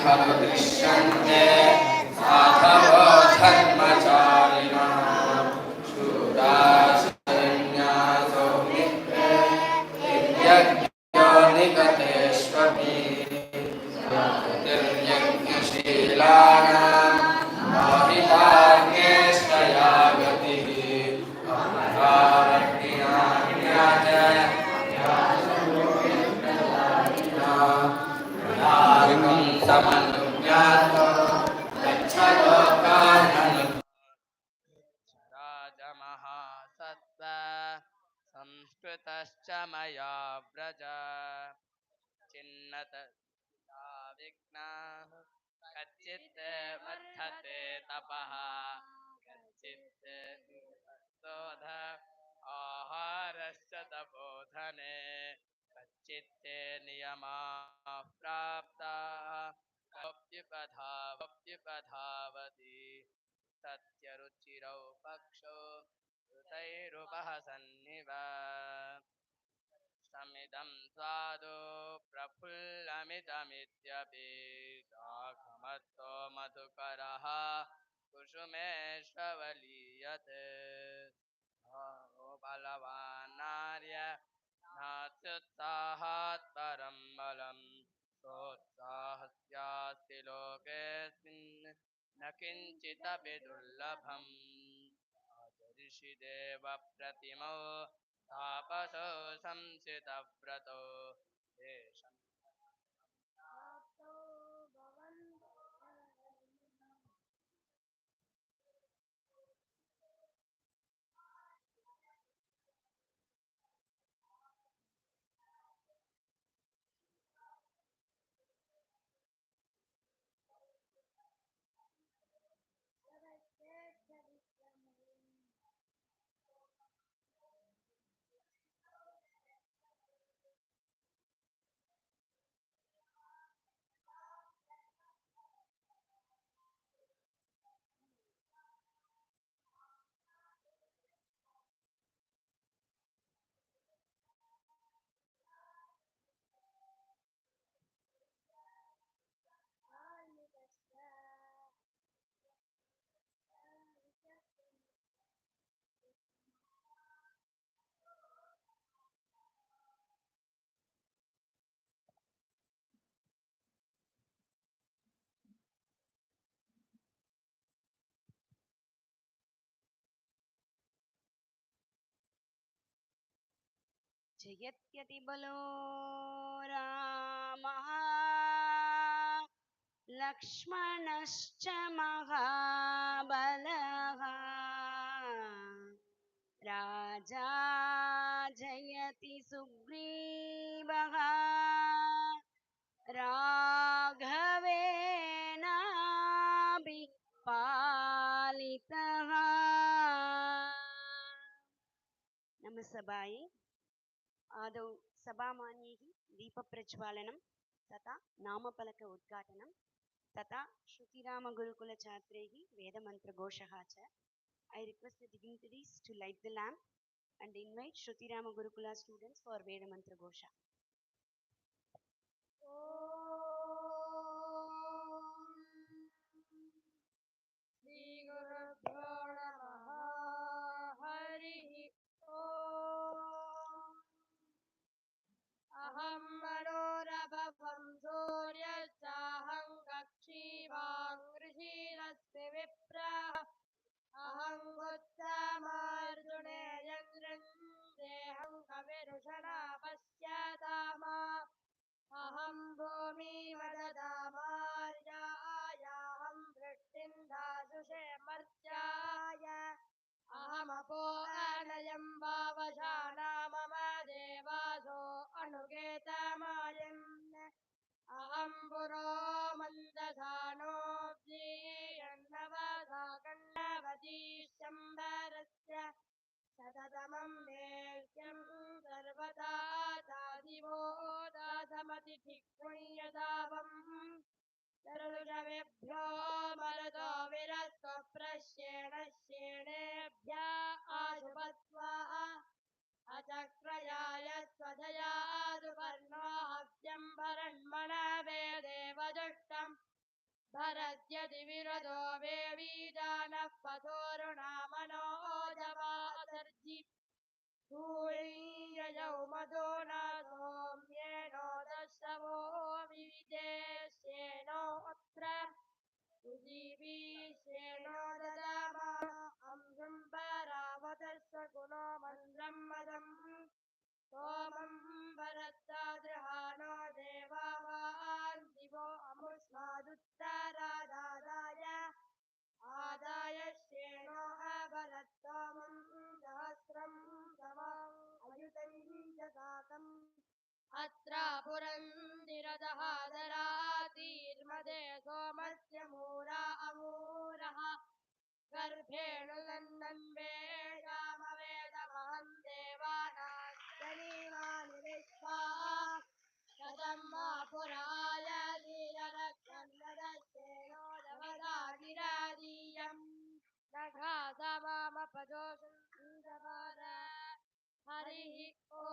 खलु दृश्यन्ते साधवो धर्मचारिणः शूरा सन्न्यासो मित्रे यज्ञो निकटेष्वपि यज्ञशीलानां महितान्येष्टया गतिः समनुज्ञातो राजमहासत्त्व संस्कृतश्च मया व्रज चिन्नत विघ्नाः कच्चित् वर्धते तपः कच्चित् शोध आहारश्च तपोधने कच्चित् नियमाः प्राप्ताः कोऽप्युपधावति सत्यरुचिरौ पक्षो ऋतैरुपहसन्निव समिदं स्वादो प्रफुल्लमिदमित्यपि दाघमत्तो मधुकरः कुसुमेष्वलीयते ओ बलवान्नार्य नात्युत्साहात् परं बलं सोत्साहस्यास्ति लोकेऽस्मिन् न किञ्चिदपि दुर्लभम् ऋषिदेव प्रतिमो तापसो संसितव्रतो येषं जयत्यति बलो रामः लक्ष्मणश्च महाबलः राजा जयति सुग्रीवः राघवेणाभिपालितः नमस्सभायै आदौ सभामान्यैः दीपप्रज्वालनं तथा नामफलक उद्घाटनं तथा श्रुतिरामगुरुकुलछात्रैः वेदमन्त्रघोषः च. I request the dignitaries to light the lamp and invite Shrutirama Gurukula students for Vedamantra Ghosha. Shri गुरुभ्यो नमः हरिः ओम् अहं मनोरभवं सूर्यश्चाहं कक्षीवाङ्गृहीरस्य विप्रः अहं उत्तमार्जुनेयन्द्रन्देहं कविरुषणा पश्यतामा अहं भूमिवददामार्यायाहं वृष्टिं दाशुषे मर्त्याय अहमपो अनयं वावशाना मम देवासो अनुगेतमायम् अहं पुरो मन्दसानो व्रीयन्नवसाकण्डवती शम्बरस्य सततमं मेघ्यं सर्वदा दादिवो दासमतिथिक्पुण्यतापम् तरुषवेभ्यो मरुतो विरस्वप्रश्येण श्येणेभ्य आशुपस्वाः अचक्रयाय स्वधया सुपर्णो हव्यं भरन्मनवे देवजुष्टम् यद्यदि विरदो वेवीदानः पतोरुणामनो ओजवातर्जि सूर्ययौ मदो न सोम्येनो दशवो विविदेश्येनो अत्र उदीवीश्येनो ददामा अम्रुं परावतस्य गुणो मन्द्रं मदम् सोमं भरद्दादृहानो देवावान् दिवो अमुष्मादुत्तरादादाय आदाय श्येनो अभरत्तोमं सहस्रं समम् अयुतं च साकम् अत्र पुरन्दिरदहादरातीर्मदे सोमस्य मूरा अमूरः गर्भेण नन्दन्वेषामवेदमहं देवानाश्चनीमानि विश्वा शतं मा पुराय धीररक्षन्नदश्चेनो दवदागिरादीयम् नघासमामपदोषुन्दवार हरिः ॐ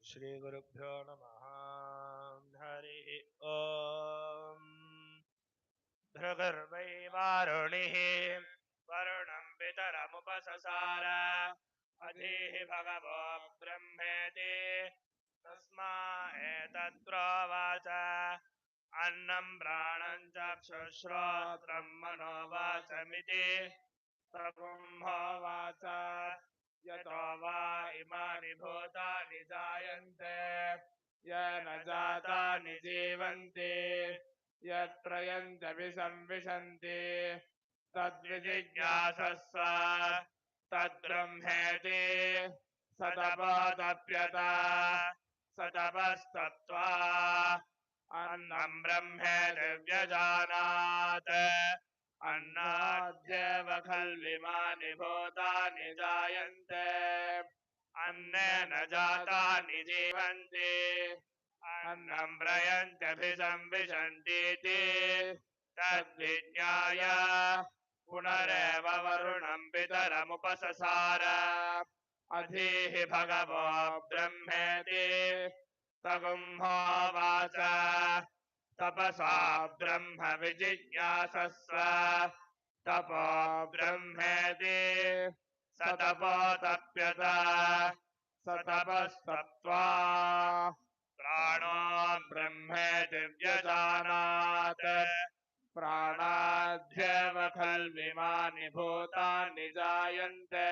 श्री गुरुभ्यो नमः हरिः ॐ भृगर्वै वारुणिः वरुणं पितरमुपससार अधीः भगवो ब्रह्मेति तस्मा एतत्प्रोवाच अन्नं प्राणं चक्षुश्रोत्रं मनोवाचमिति तगुम्होवाच यतो वा इमानि भूतानि जायन्ते येन जातानि जीवन्ति यत्प्रयन्तभिसंविशन्ति तद्विजिज्ञासस्व तद्ब्रह्मेति स तपोतप्यत स तपस्तप्त्वा अन्नं ब्रह्मेति व्यजानात् अन्नाद्येव खल्विमानि भूतानि जायन्ते अन्नेन जातानि जीवन्ति अन्नं प्रयन्त्यभिसंविशन्तीति तद्विज्ञाय पुनरेव वरुणं पितरमुपससार अधीः भगवो ब्रह्मेति तगुम्होवाच तपसा ब्रह्म विजिज्ञासस्व तपो ब्रह्मेति स तपोतप्यत स तपस्तप्त्वा प्राणो ब्रह्मेति व्यजानात् प्राणाद्येव खल्विमानि भूतानि जायन्ते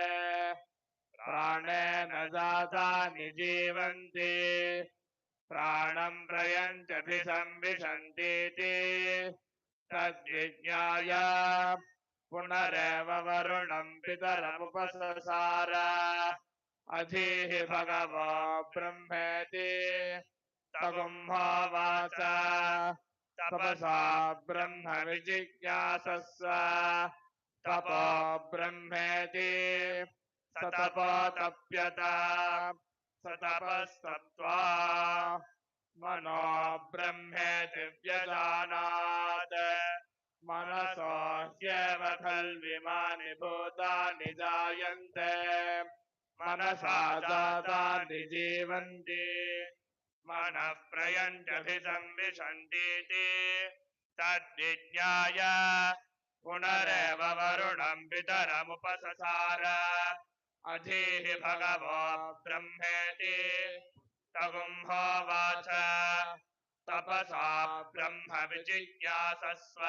प्राणेन जातानि जीवन्ति प्राणं प्रयन्त्यभिसंविशन्तीति तद्विज्ञाय पुनरेव वरुणं पितरमुपससार अधीः भगवो ब्रह्मेति तगुम्होवाच तपसा ब्रह्म विजिज्ञासस्व तपो ब्रह्मेति स तपोतप्यत स तपस्तप्त्वा मनो ब्रह्मेति व्यजानात् मनसो ह्येव खल्विमानि भूतानि जायन्ते मनसा जातानि जीवन्ति मनः प्रयन्त्यभिसंविशन्तीति तद्विज्ञाय पुनरेव वरुणं पितरमुपससार अधीः भगवो ब्रह्मेति तगुम्होवाच तपसा ब्रह्म विजिज्ञासस्व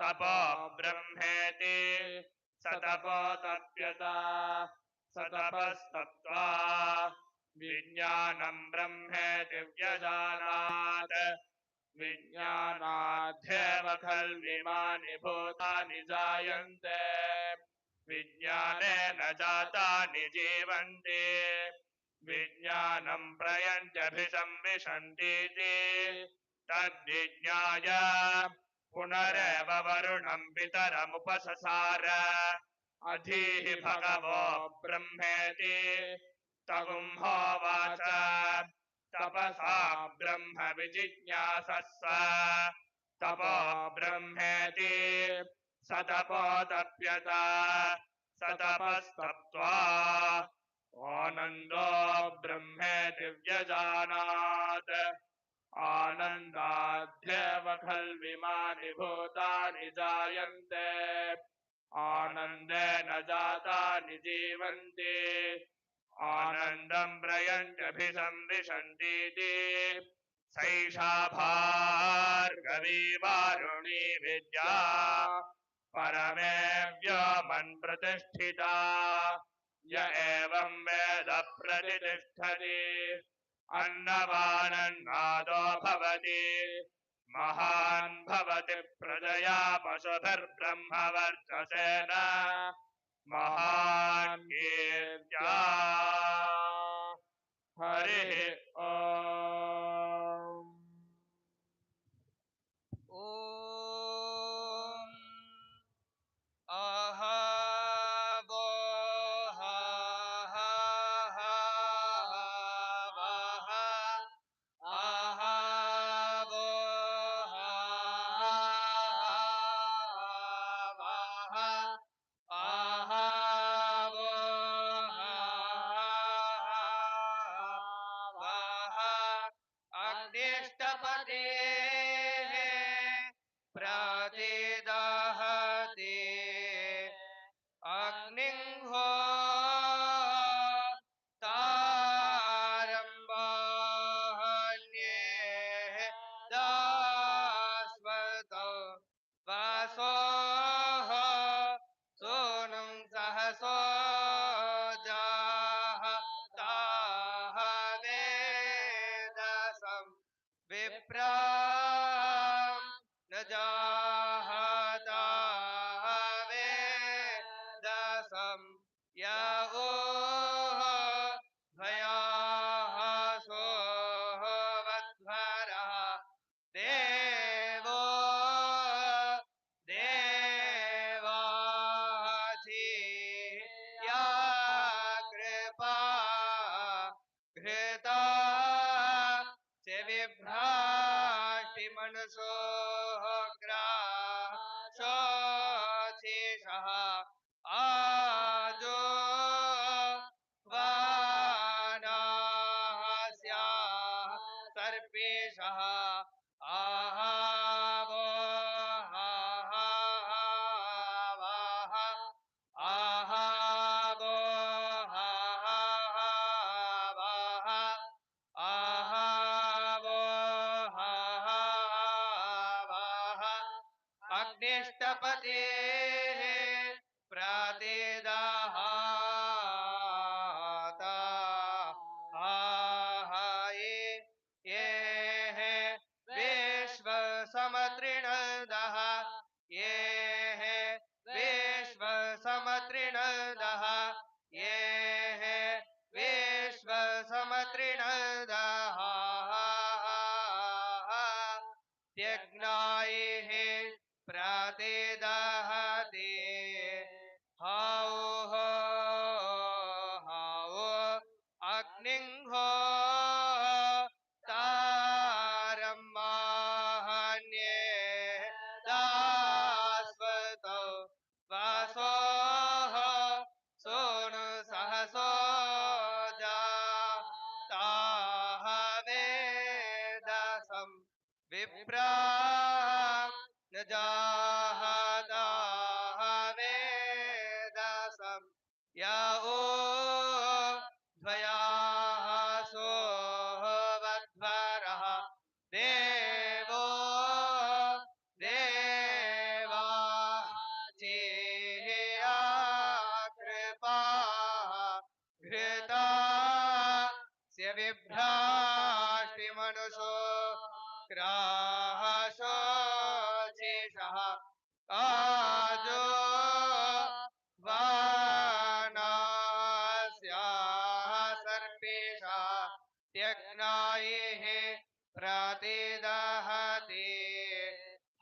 तपो ब्रह्मेति स तपोतप्यत स तपस्तप्त्वा विज्ञानं ब्रह्मेति व्यजानात् विज्ञानाद्येव खल्विमानि भूतानि जायन्ते विज्ञानेन जातानि जीवन्ति विज्ञानं प्रयन्त्यभिसंविशन्तीति तद्विज्ञाय पुनरेव वरुणं पितरमुपससार अधीः भगवो ब्रह्मेति तगुम्होवाच तपसा ब्रह्म विजिज्ञासस्व तपो ब्रह्मेति स तपोतप्यत स तपस्तप्त्वा आनन्दो ब्रह्मेति व्यजानात् आनन्दाद्येव खल्विमानि भूतानि जायन्ते आनन्देन जातानि जीवन्ति आनन्दं प्रयन्त्यभिसंविशन्तीति सैषा भार्गवी वारुणी विद्या परमे व्योमन्प्रतिष्ठिता य एवं वेद प्रतिष्ठति अन्नवानन्नादो भवति महान् भवति प्रजया पशुभिर्ब्रह्मवर्चसेन महान् कीर्त्या हरिः ॐ ॐ अहावो हाहावः अहावो हाहावः अहावो हाहावः अग्निष्टपतेः प्रतिदहति अग्निङ्घो तारम्बहन्ये दास्वतो वासोः सोनुं सहसो जाताः वेदसं विप्रा न जाहता वेदसं यावोः भयाः सोऽवध्वरः देवो देवाची या कृपा घृता च विभ्राष्टि मनसो ग्राशोऽशेषः आजो वानास्या सर्पेशः आहावो हाहावः आहावो हाहावः आहावो हाहावः अग्निष्टपतेः प्रतिदहाता आहाये ये विश्वसमतृणदः ये विश्वसमतृणदः ये विश्वसमतृणदः त्यग्नायेः प्रतिदहति हाओ हाओ अग्निङ्घो तारम्माहन्ये दास्वतो वासोः सोनु सहसो जाताः वेदसं विप्रा न जाहताः वेदसं यावो द्वयाः सोऽवध्वरः देवो देवाचेया कृपा घृता स्य बिभ्राष्टि मनुषो ग्राहशोऽशेषः आजो वानास्याः सर्पेषः त्यग्नायेः प्रतिदहति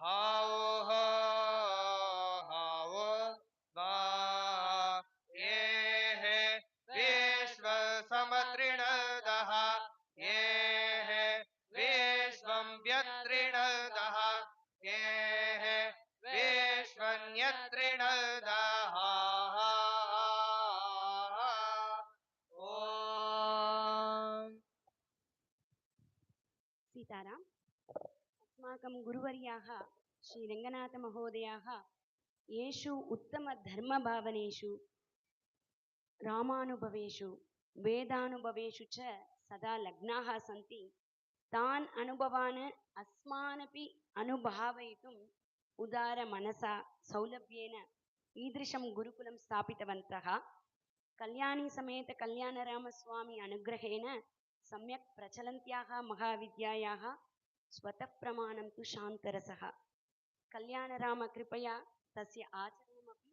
हाओ हाओ वा ये विश्वसमतृणदः ये विश्वं व्यतृणदः ये विश्वन्यतृणदः ॐ सीताराम अस्माकं गुरुवर्याः श्रीरङ्गनाथमहोदयाः येषु उत्तमधर्मभावनेषु रामानुभवेषु वेदानुभवेषु च सदा लग्नाः सन्ति तान् अनुभवान् अस्मानपि अनुभावयितुम् उदारमनसा सौलभ्येन ईदृशं गुरुकुलं स्थापितवन्तः कल्याणी समेत कल्याणरामस्वामी अनुग्रहेण सम्यक् प्रचलन्त्याः महाविद्यायाः स्वतः प्रमाणं तु शान्तरसः कल्याणरामकृपया तस्य आचरणमपि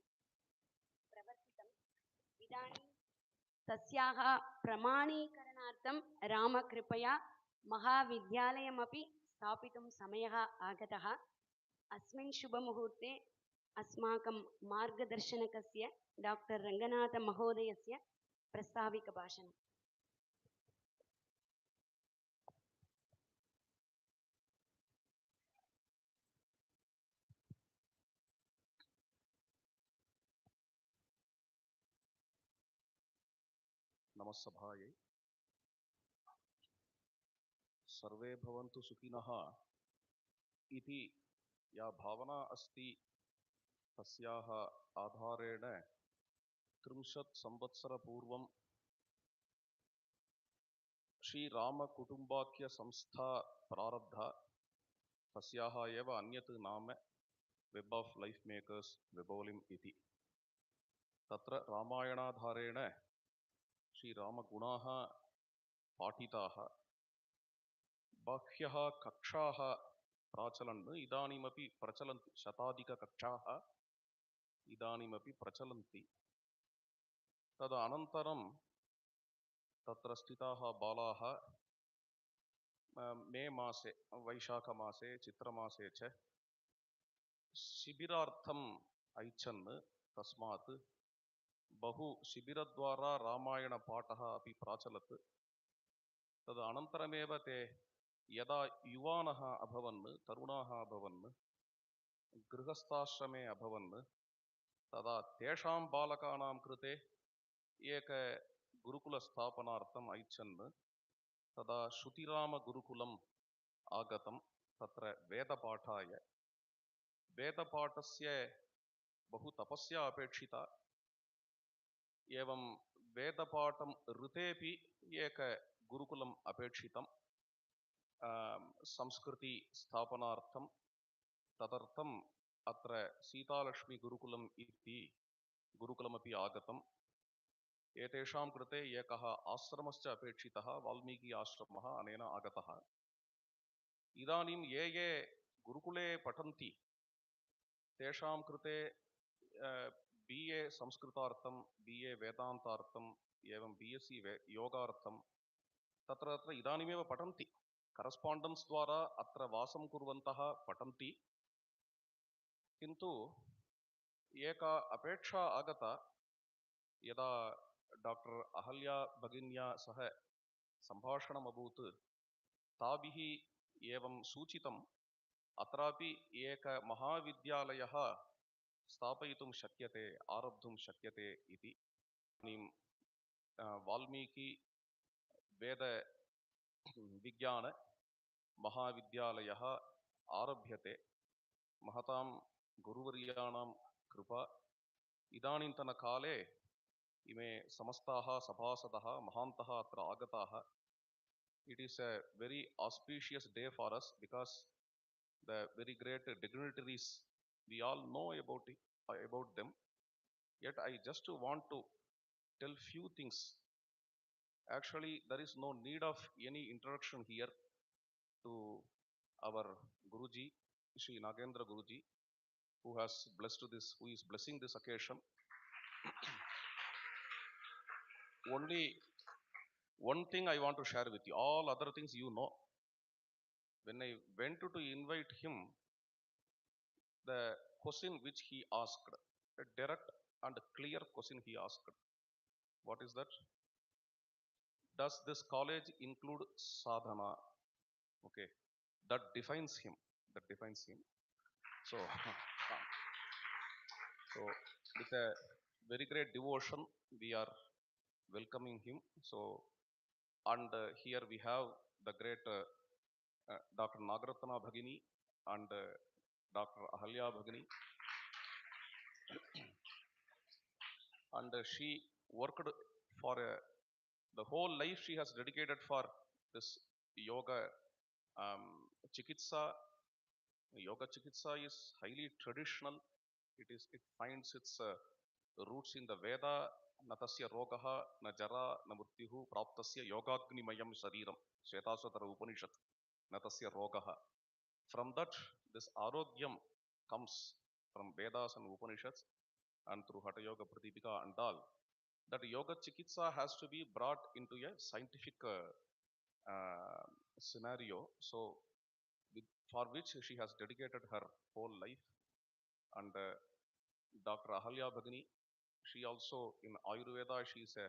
प्रवर्तितम् इदानीं तस्याः प्रमाणीकरणार्थं रामकृपया महाविद्यालयमपि स्थापितुं समयः आगतः अस्मिन् शुभमुहूर्ते अस्माकं मार्गदर्शनकस्य डॉक्टर रङ्गनाथमहोदयस्य प्रस्ताविकभाषणम् नमस्सभायै सर्वे भवन्तु सुखिनः इति या भावना अस्ति तस्याः आधारेण 30 संवत्सरपूर्वं श्रीरामकुटुम्बाख्यसंस्था प्रारब्धा तस्याः एव अन्यत् नाम वेब ऑफ लाइफ मेकर्स वेबोलिम् इति तत्र रामायणाधारेण श्रीरामगुणाः पाठिताः बह्व्यः कक्षाः प्राचलन् इदानीमपि प्रचलन्ति शताधिककक्षाः इदानीमपि प्रचलन्ति तदनन्तरं तत्र स्थिताः बालाः मे मासे वैशाखमासे चित्रमासे च शिबिरार्थम् ऐच्छन् तस्मात् बहु शिबिरद्वारा रामायणपाठः अपि प्राचलत् तदनन्तरमेव ते यदा युवानः अभवन् तरुणाः अभवन् गृहस्थाश्रमे अभवन् तदा तेषां बालकानां कृते एक गुरुकुलस्थापनार्थम् ऐच्छन् तदा श्रुतिरामगुरुकुलम् आगतं तत्र वेदपाठाय वेदपाठस्य बहु तपस्या अपेक्षिता एवं वेदपाठं ऋतेपि एक गुरुकुलम् अपेक्षितं संस्कृति स्थापनार्थं तदर्थम् अत्र सीतालक्ष्मीगुरुकुलम् इति गुरुकुलमपि आगतम् एतेषां कृते एकः आश्रमश्च अपेक्षितः वाल्मीकि आश्रमः अनेन आगतः इदानीं ये गुरुकुले पठन्ति तेषां कृते BA संस्कृतार्थं BA वेदान्तार्थम् एवं BSc योगार्थं तत्र इदानीमेव पठन्ति करस्पाण्डेन्स् द्वारा अत्र वासं कुर्वन्तः पठन्ति किन्तु एका अपेक्षा आगता यदा डॉक्टर अहल्या भगिन्या सह सम्भाषणम् अभूत् ताभिः एवं सूचितम् अत्रापि एक महाविद्यालयः स्थापयितुं शक्यते आरब्धुं शक्यते इति वाल्मीकि वेद विज्ञान महाविद्यालयः आरभ्यते महतां गुरुवर्याणां कृपा इदानीन्तनकाले इमे समस्ताः सभासदः महान्तः अत्र आगताः it is a very auspicious day for us because the very great dignitaries we all know about them yet I just want to tell few things actually there is no need of any introduction here to our Guruji Shri Nagendra Guruji who has blessed this who is blessing this occasion only one thing I want to share with you all other things you know when I went to invite him the question which he asked a direct and clear question he asked what is that does this college include sadhana okay that defines him so so with a very great devotion we are welcoming him so and here we have the great Dr. Nagaratna Bhagini and Dr. Ahalya Bhagini. And she worked for the whole life she has dedicated for this yoga. Chikitsa, yoga chikitsa is highly traditional. It finds its roots in the Veda. Natasya rogaha na jara na mrityuhu praptasya yogagnimayam shariram. Shvetasvatara Upanishad. Natasya rogaha. From that, this arogyam comes from Vedas and Upanishads and through Hatha Yoga Pradipika and all. That yoga chikitsa has to be brought into a scientific scenario. So, for which she has dedicated her whole life. And Dr. Ahalya Bhagini, she also in Ayurveda, she is a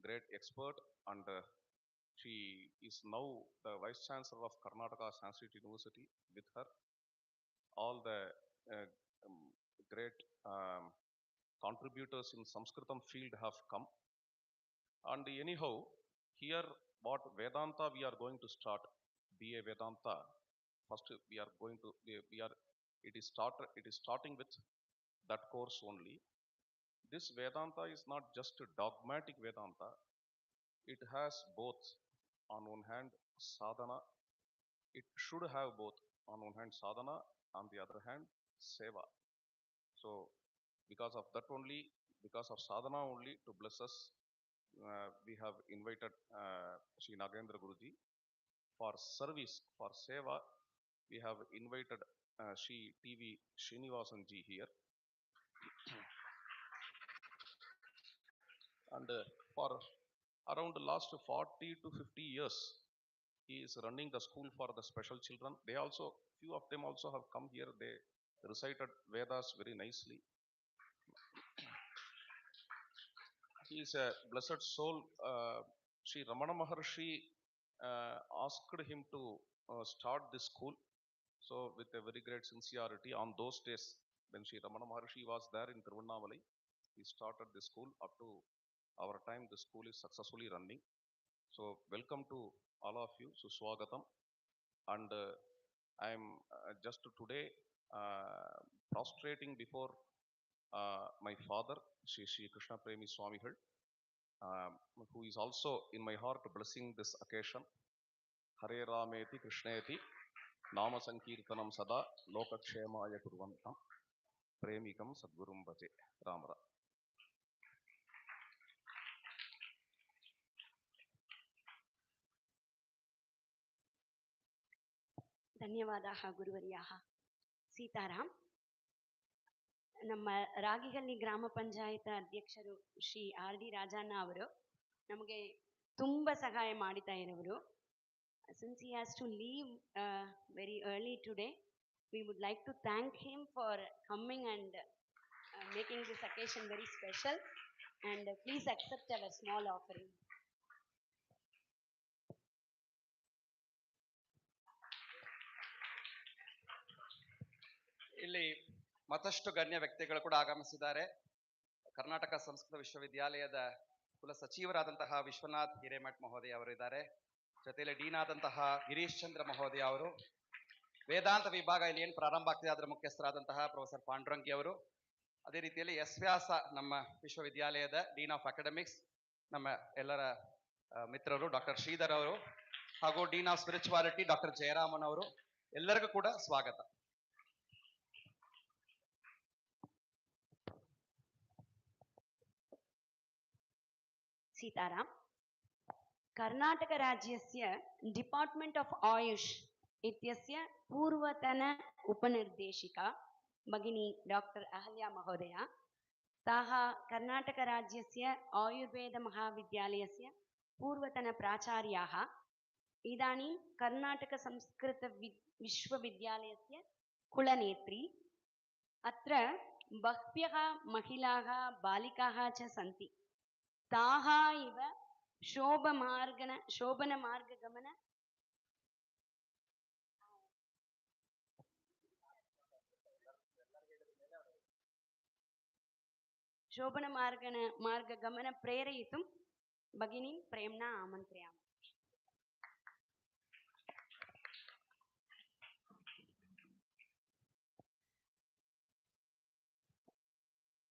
great expert, and she is now the Vice Chancellor of Karnataka Sanskrit University. With her, all the great contributors in Sanskritam field have come. And anyhow, here what Vedanta we are going to start, BA Vedanta. First we are going to, it is starting with that course only. This Vedanta is not just a dogmatic Vedanta. It has both, on one hand, sadhana. It should have both, on one hand, sadhana, on the other hand, seva. So, because of that only, because of sadhana only, to bless us, we have invited Sri Nagendra Guruji. For service, for seva, we have invited Sri TV Srinivasan ji here. And for around the last 40 to 50 years, he is running the school for the special children. They also, few of them also have come here. They recited Vedas very nicely. He is a blessed soul. Sri Ramana Maharshi asked him to start this school. So with a very great sincerity, on those days when Sri Ramana Maharshi was there in Tiruvannamalai, he started the school. Up to our time, the school is successfully running. So welcome to all of you, Suswagatam. And I am just today prostrating before my father, Sri Krishna Premi Swamihal, who is also in my heart blessing this occasion. Hare Rameti Krishneti Nama Sankirtanam Sada Lokakshemaya Kurvantam Premikam Sadgurum Bhaje Ramara. ಧನ್ಯವಾದಾः ಗುರುವರ್ಯಾः. Sitaram, ನಮ್ಮ ರಾಗಿಹಳ್ಳಿ ಗ್ರಾಮ ಪಂಚಾಯತ್ ಅಧ್ಯಕ್ಷರು Shri R D Rajanna ಅವರು ನಮಗೆ ತುಂಬ ಸಹಾಯ ಮಾಡ್ತಾ ಇರೋರು. Since he has to leave very early today, we would like to thank him for coming and making this occasion very special. And please accept our small offering. ಇಲ್ಲಿ ಮತ್ತಷ್ಟು ಗಣ್ಯ ವ್ಯಕ್ತಿಗಳು ಕೂಡ ಆಗಮಿಸಿದ್ದಾರೆ. ಕರ್ನಾಟಕ ಸಂಸ್ಕೃತ ವಿಶ್ವವಿದ್ಯಾಲಯದ ಕುಲ ಸಚಿವರಾದಂತಹ ವಿಶ್ವನಾಥ್ ಹಿರೇಮಠ್ ಮಹೋದಯ ಅವರು ಇದ್ದಾರೆ. ಜೊತೆಯಲ್ಲಿ ಡೀನ್ ಆದಂತಹ ಗಿರೀಶ್ ಚಂದ್ರ ಮಹೋದಯ ಅವರು, ವೇದಾಂತ ವಿಭಾಗ ಇಲ್ಲಿ ಏನು ಪ್ರಾರಂಭ ಆಗ್ತಿದೆ ಅದರ ಮುಖ್ಯಸ್ಥರಾದಂತಹ ಪ್ರೊಫೆಸರ್ ಪಾಂಡುರಂಗಿ ಅವರು, ಅದೇ ರೀತಿಯಲ್ಲಿ ಎಸ್ ವ್ಯಾಸ ನಮ್ಮ ವಿಶ್ವವಿದ್ಯಾಲಯದ ಡೀನ್ ಆಫ್ ಅಕಾಡೆಮಿಕ್ಸ್ ನಮ್ಮ ಎಲ್ಲರ ಮಿತ್ರರು ಡಾಕ್ಟರ್ ಶ್ರೀಧರ್ ಅವರು, ಹಾಗೂ dean of spirituality doctor Jayaraman ಅವರು, ಎಲ್ಲರಿಗೂ ಕೂಡ ಸ್ವಾಗತ. सीताराम, कर्नाटक राज्यस्य डिपार्ट्मेंट ऑफ आयुष इत्यस्य पूर्वतन उपनिर्देशिका भगिनी डॉक्टर अहल्या महोदया, ताः कर्नाटक राज्यस्य आयुर्वेद महाविद्यालयस्य पूर्वतन प्राचार्याः, इदानीं कर्नाटक संस्कृत विश्वविद्यालयस्य कुलनेत्री. अत्र बह्व्यः महिलाः बालिकाः च सन्ति. ताः इव शोभनमार्गगमन मार्गगमन प्रेरयितुं भगिनीं प्रेम्णा आमन्त्रयामि.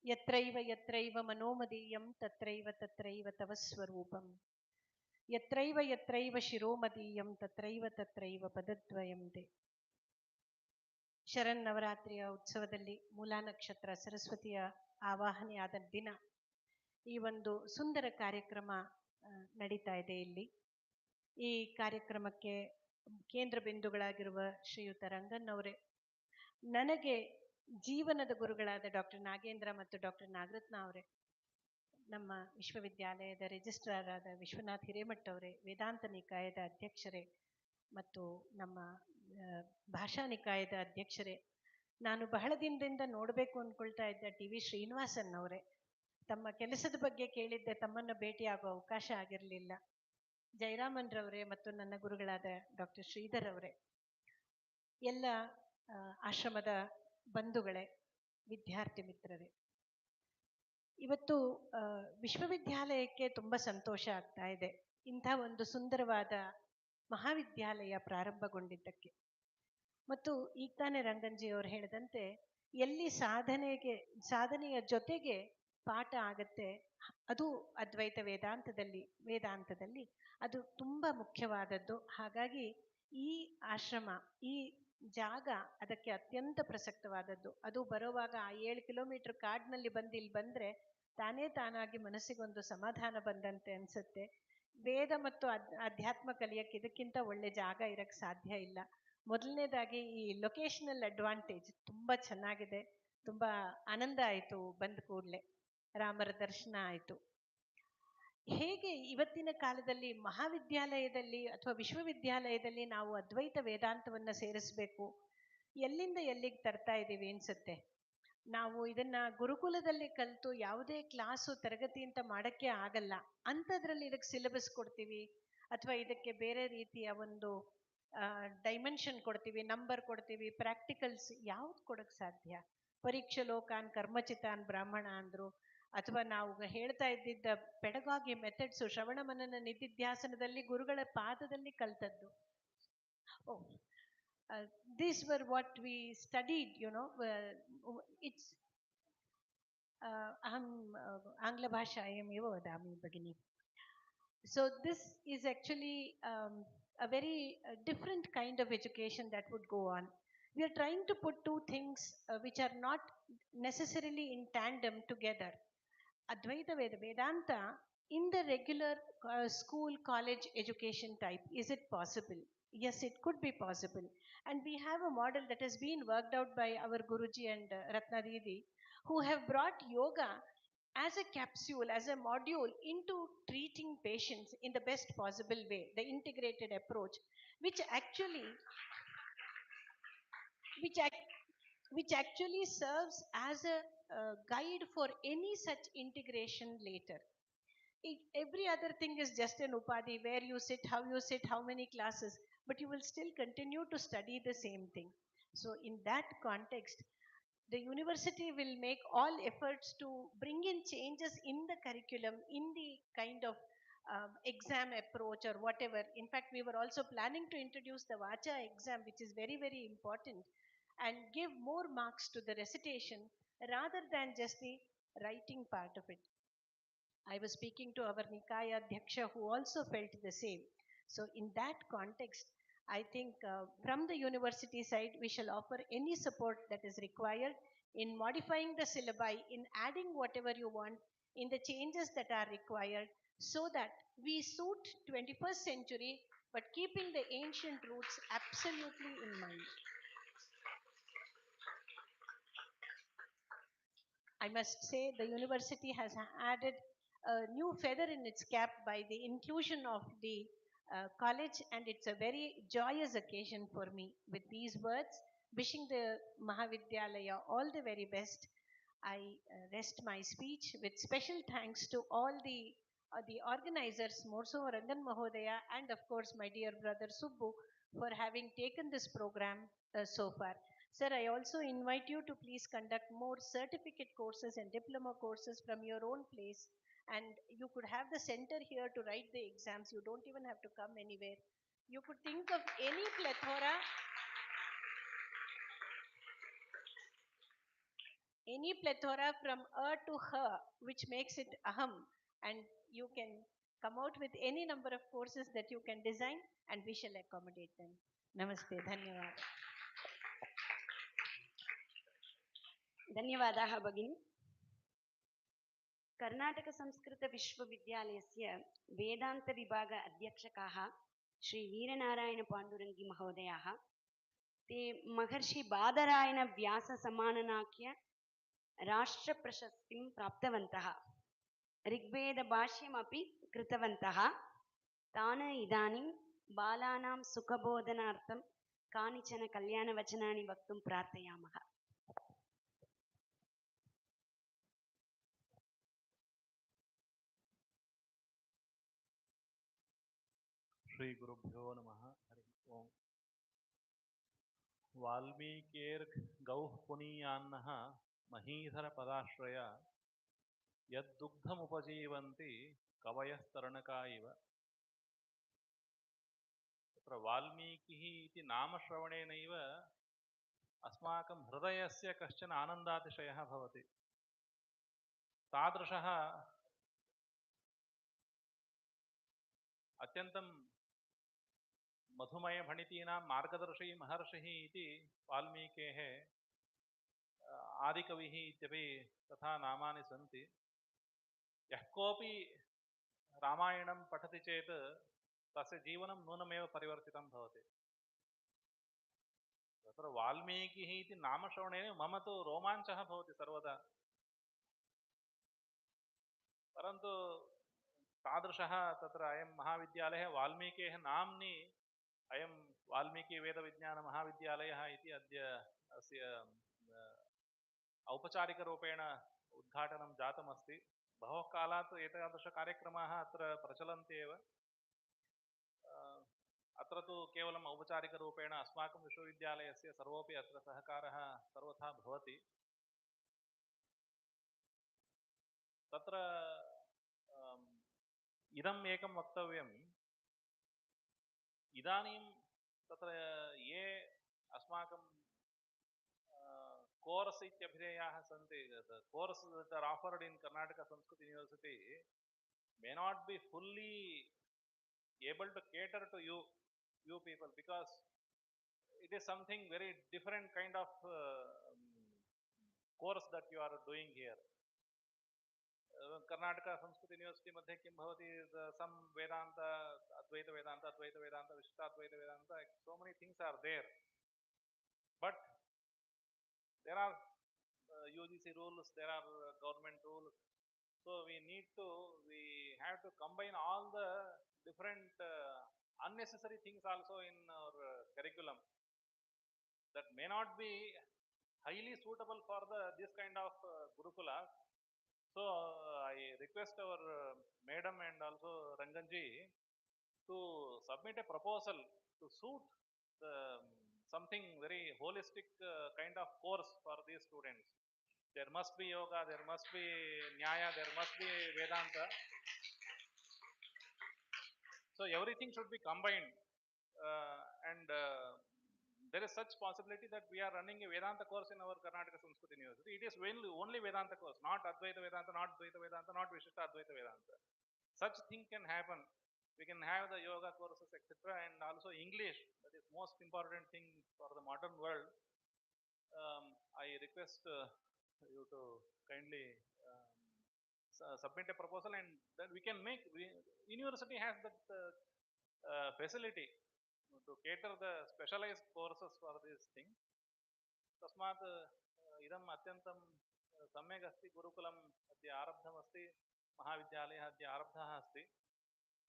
ಯತ್ರೈವ ಯತ್ರೈವ ಮನೋಮದೀಯಂ ತತ್ರೈವ ತತ್ರೈವ ತವ ಸ್ವರೂಪಂ ಯತ್ರೈವ ಯತ್ರೈವ ಶಿರೋಮದೀಯಂ ತತ್ರೈವ ತತ್ರೈವ ಪದದ್ವಯಂ ತೆ. ಶರನ್ನವರಾತ್ರಿಯ ಉತ್ಸವದಲ್ಲಿ ಮೂಲಾ ನಕ್ಷತ್ರ ಸರಸ್ವತಿಯ ಆವಾಹನೆಯಾದ ದಿನ ಈ ಒಂದು ಸುಂದರ ಕಾರ್ಯಕ್ರಮ ನಡೀತಾ ಇದೆ. ಇಲ್ಲಿ ಈ ಕಾರ್ಯಕ್ರಮಕ್ಕೆ ಕೇಂದ್ರ ಬಿಂದುಗಳಾಗಿರುವ ಶ್ರೀಯುತ ರಂಗನ್ ಅವರೇ, ನನಗೆ ಜೀವನದ ಗುರುಗಳಾದ ಡಾಕ್ಟರ್ ನಾಗೇಂದ್ರ ಮತ್ತು ಡಾಕ್ಟರ್ ನಾಗರತ್ನ ಅವರೇ, ನಮ್ಮ ವಿಶ್ವವಿದ್ಯಾಲಯದ ರಿಜಿಸ್ಟ್ರಾರ್ ಆದ ವಿಶ್ವನಾಥ್ ಹಿರೇಮಠ್ ಅವರೇ, ವೇದಾಂತ ನಿಕಾಯದ ಅಧ್ಯಕ್ಷರೇ ಮತ್ತು ನಮ್ಮ ಭಾಷಾ ನಿಕಾಯದ ಅಧ್ಯಕ್ಷರೇ, ನಾನು ಬಹಳ ದಿನದಿಂದ ನೋಡಬೇಕು ಅಂದ್ಕೊಳ್ತಾ ಇದ್ದ ಟಿ ವಿ ಶ್ರೀನಿವಾಸನ್ ಅವರೇ, ತಮ್ಮ ಕೆಲಸದ ಬಗ್ಗೆ ಕೇಳಿದ್ದೆ, ತಮ್ಮನ್ನು ಭೇಟಿಯಾಗುವ ಅವಕಾಶ ಆಗಿರಲಿಲ್ಲ. ಜಯರಾಮನ್ ರವರೇ ಮತ್ತು ನನ್ನ ಗುರುಗಳಾದ ಡಾಕ್ಟರ್ ಶ್ರೀಧರ್ ಅವರೇ, ಎಲ್ಲ ಆಶ್ರಮದ ಬಂಧುಗಳೇ, ವಿದ್ಯಾರ್ಥಿ ಮಿತ್ರರೇ, ಇವತ್ತು ವಿಶ್ವವಿದ್ಯಾಲಯಕ್ಕೆ ತುಂಬ ಸಂತೋಷ ಆಗ್ತಾ ಇದೆ ಇಂಥ ಒಂದು ಸುಂದರವಾದ ಮಹಾವಿದ್ಯಾಲಯ ಪ್ರಾರಂಭಗೊಂಡಿದ್ದಕ್ಕೆ. ಮತ್ತು ಈಗ ತಾನೇ ರಂಗನ್ಜಿ ಅವರು ಹೇಳಿದಂತೆ, ಎಲ್ಲಿ ಸಾಧನೆಯ ಜೊತೆಗೆ ಪಾಠ ಆಗತ್ತೆ ಅದು ಅದ್ವೈತ ವೇದಾಂತದಲ್ಲಿ ಅದು ತುಂಬ ಮುಖ್ಯವಾದದ್ದು. ಹಾಗಾಗಿ ಈ ಆಶ್ರಮ, ಈ ಜಾಗ ಅದಕ್ಕೆ ಅತ್ಯಂತ ಪ್ರಸಕ್ತವಾದದ್ದು. ಅದು ಬರೋವಾಗ ಆ 7 ಕಿಲೋಮೀಟರ್ ಕಾಡಿನಲ್ಲಿ ಬಂದು ಇಲ್ಲಿ ಬಂದರೆ ತಾನಾಗಿ ಮನಸ್ಸಿಗೊಂದು ಸಮಾಧಾನ ಬಂದಂತೆ ಅನಿಸುತ್ತೆ. ವೇದ ಮತ್ತು ಅಧ್ಯಾತ್ಮ ಕಲಿಯಕ್ಕೆ ಇದಕ್ಕಿಂತ ಒಳ್ಳೆ ಜಾಗ ಇರಕ್ಕೆ ಸಾಧ್ಯ ಇಲ್ಲ. ಮೊದಲನೇದಾಗಿ ಈ ಲೊಕೇಶನಲ್ ಅಡ್ವಾಂಟೇಜ್ ತುಂಬ ಚೆನ್ನಾಗಿದೆ. ತುಂಬ ಆನಂದ ಆಯಿತು ಬಂದ ಕೂಡಲೇ, ರಾಮರ ದರ್ಶನ ಆಯಿತು. ಹೇಗೆ ಇವತ್ತಿನ ಕಾಲದಲ್ಲಿ ಮಹಾವಿದ್ಯಾಲಯದಲ್ಲಿ ಅಥವಾ ವಿಶ್ವವಿದ್ಯಾಲಯದಲ್ಲಿ ನಾವು ಅದ್ವೈತ ವೇದಾಂತವನ್ನು ಸೇರಿಸಬೇಕು, ಎಲ್ಲಿಂದ ಎಲ್ಲಿಗೆ ತರ್ತಾ ಇದ್ದೀವಿ ಅನ್ಸುತ್ತೆ. ನಾವು ಇದನ್ನ ಗುರುಕುಲದಲ್ಲಿ ಕಲಿತು ಯಾವುದೇ ಕ್ಲಾಸು ತರಗತಿ ಅಂತ ಮಾಡೋಕ್ಕೆ ಆಗಲ್ಲ. ಅಂಥದ್ರಲ್ಲಿ ಇದಕ್ಕೆ ಸಿಲೆಬಸ್ ಕೊಡ್ತೀವಿ ಅಥವಾ ಇದಕ್ಕೆ ಬೇರೆ ರೀತಿಯ ಒಂದು ಡೈಮೆನ್ಷನ್ ಕೊಡ್ತೀವಿ, ನಂಬರ್ ಕೊಡ್ತೀವಿ, ಪ್ರಾಕ್ಟಿಕಲ್ಸ್ ಯಾವ್ದು ಕೊಡೋಕ್ಕೆ ಸಾಧ್ಯ? ಪರೀಕ್ಷೆ ಲೋಕಾನ್ ಕರ್ಮಚಿತಾನ್ ಬ್ರಾಹ್ಮಣ ಅಂದರು. ಅಥವಾ ನಾವು ಹೇಳ್ತಾ ಇದ್ದಿದ್ದ ಪೆಡಗಾಗಿ ಮೆಥಡ್ಸು ಶ್ರವಣ ಮನನ ನಿಧಿಧ್ಯಾಸನದಲ್ಲಿ ಗುರುಗಳ ಪಾದದಲ್ಲಿ ಕಲ್ತದ್ದು. These were what we studied, it's aham angla bhashayam eva vadami bagini. So this is actually a very different kind of education that would go on. We are trying to put two things which are not necessarily in tandem together. Advaita Vedanta in the regular school, college education type. Is it possible? Yes, it could be possible. And we have a model that has been worked out by our Guruji and Ratna Didi, who have brought yoga as a capsule, as a module into treating patients in the best possible way, the integrated approach, which actually serves as a guide for any such integration later. Every other thing is just an upadhi, where you sit, how many classes, but you will still continue to study the same thing. So in that context, the university will make all efforts to bring in changes in the curriculum, in the kind of exam approach or whatever. In fact, we were also planning to introduce the Vacha exam, which is very, very important, and give more marks to the recitation rather than just the writing part of it. I was speaking to our Nikaya Dhyaksha, who also felt the same. So in that context, I think from the university side, we shall offer any support that is required in modifying the syllabi, in adding whatever you want, in the changes that are required, so that we suit 21st century, but keeping the ancient roots absolutely in mind. I must say the university has added a new feather in its cap by the inclusion of the college, and it's a very joyous occasion for me. With these words, wishing the Mahavidyalaya all the very best, I rest my speech with special thanks to all the organizers, more so Rangan Mahodaya, and of course my dear brother Subbu, for having taken this program so far. Sir, I also invite you to please conduct more certificate courses and diploma courses from your own place. And you could have the center here to write the exams. You don't even have to come anywhere. You could think of any plethora. any plethora from to her, which makes it aham, and you can come out with any number of courses that you can design, and we shall accommodate them. Namaste, dhanyawad. धन्यवादाः भगिनी. कर्नाटकसंस्कृतविश्वविद्यालयस्य वेदान्तविभाग अध्यक्षकाः श्री वीरनारायणपाण्डुरङ्गी महोदयाः, ते महर्षि बादरायण व्याससमाननाख्य राष्ट्रप्रशस्तिं प्राप्तवन्तः. ऋग्वेदभाष्यमपि कृतवन्तः. तान् इदानीं बालानां सुखबोधनार्थं कानिचन कल्याणवचनानि वक्तुं प्रार्थयामः. श्रीगुरुभ्यो नमः. हरि ओम्. वाल्मीकेर्गौः पुनीयान्नः महीधरपदाश्रय यद्दुग्धमुपजीवन्ति कवयस्तरणका इव. तत्र वाल्मीकिः इति नामश्रवणेनैव अस्माकं हृदयस्य कश्चन आनन्दातिशयः भवति. तादृशः अत्यन्तं मधुमयभणितीनां मार्गदर्शी महर्षिः इति वाल्मीकेः आदिकविः इत्यपि तथा नामानि सन्ति. यः कोऽपि रामायणं पठति चेत् तस्य जीवनं नूनमेव परिवर्तितं भवति. तत्र वाल्मीकिः इति नामश्रवणेन मम तु रोमाञ्चः भवति सर्वदा. परन्तु तादृशः तत्र अयं महाविद्यालयः वाल्मीकेः नाम्नि अयं वाल्मीकिवेदविज्ञानमहाविद्यालयः इति अद्य अस्य औपचारिकरूपेण उद्घाटनं जातमस्ति. बहवः कालात् एतादृशकार्यक्रमाः अत्र प्रचलन्ति एव. अत्र तु केवलम् औपचारिकरूपेण अस्माकं विश्वविद्यालयस्य सर्वोपि अत्र सहकारः सर्वथा भवति. तत्र इदम् एकं वक्तव्यम्. इदानीं तत्र ये अस्माकं कोर्स् इत्यभिधेयाः सन्ति, course that are offered in Karnataka Sanskrit University may not be fully able to cater to you people, because it is something very different kind of course that you are doing here. Karnataka Sanskrit University मध्ये किं भवति, some Vedanta, Advaita Vedanta, Vishishtadvaita Vedanta, so many things are there, but there are UGC rules, there are government rules, so we have to combine all the different unnecessary things also in our curriculum that may not be highly suitable for this kind of Gurukula. So I request our madam and also Ranganji to submit a proposal to suit something very holistic kind of course for these students. There must be yoga, there must be nyaya, there must be Vedanta. So everything should be combined, and there is such possibility that we are running a Vedanta course in our Karnataka Sanskrit University. It is only Vedanta course, not Advaita Vedanta, not Dvaita Vedanta, not Vishishta Advaita Vedanta. Such thing can happen. We can have the yoga courses, etc., and also English. That is most important thing for the modern world. I request you to kindly submit a proposal, and then we can make. University has that facility to cater the specialized courses for this thing. तस्मात् इदम् अत्यन्तं सम्यक् अस्ति. गुरुकुलम् अद्य आरब्धमस्ति, महाविद्यालयः अद्य आरब्धः अस्ति.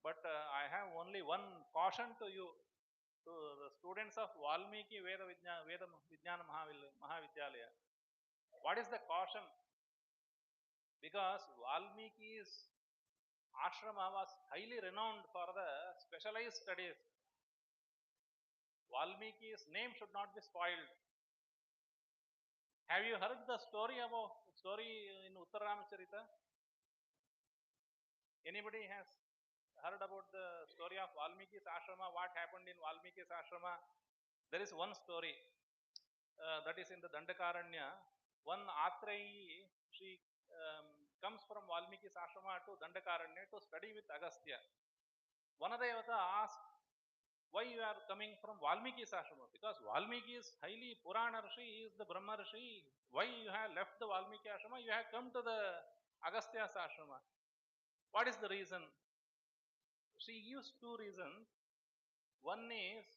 But I have only one caution to you, to the students of Valmiki Veda Vijnana Mahavidyalaya. What is the caution? Because Valmiki's ashrama was highly renowned for the specialized studies. Valmiki's name should not be spoiled. Have you heard the story in Uttaramacharita? Anybody has heard about the story of Valmiki's ashrama? What happened in Valmiki's ashrama? There is one story that is in the Dandakaranya. one Atreyi, she comes from Valmiki's ashrama to Dandakaranya to study with Agastya. One of the Devata asked, why you are coming from Valmiki's ashrama? Because Valmiki is highly Purana Rishi, he is the Brahma Rishi. Why you have left the Valmiki ashrama? You have come to the Agastya's ashrama. What is the reason? She gives two reasons. One is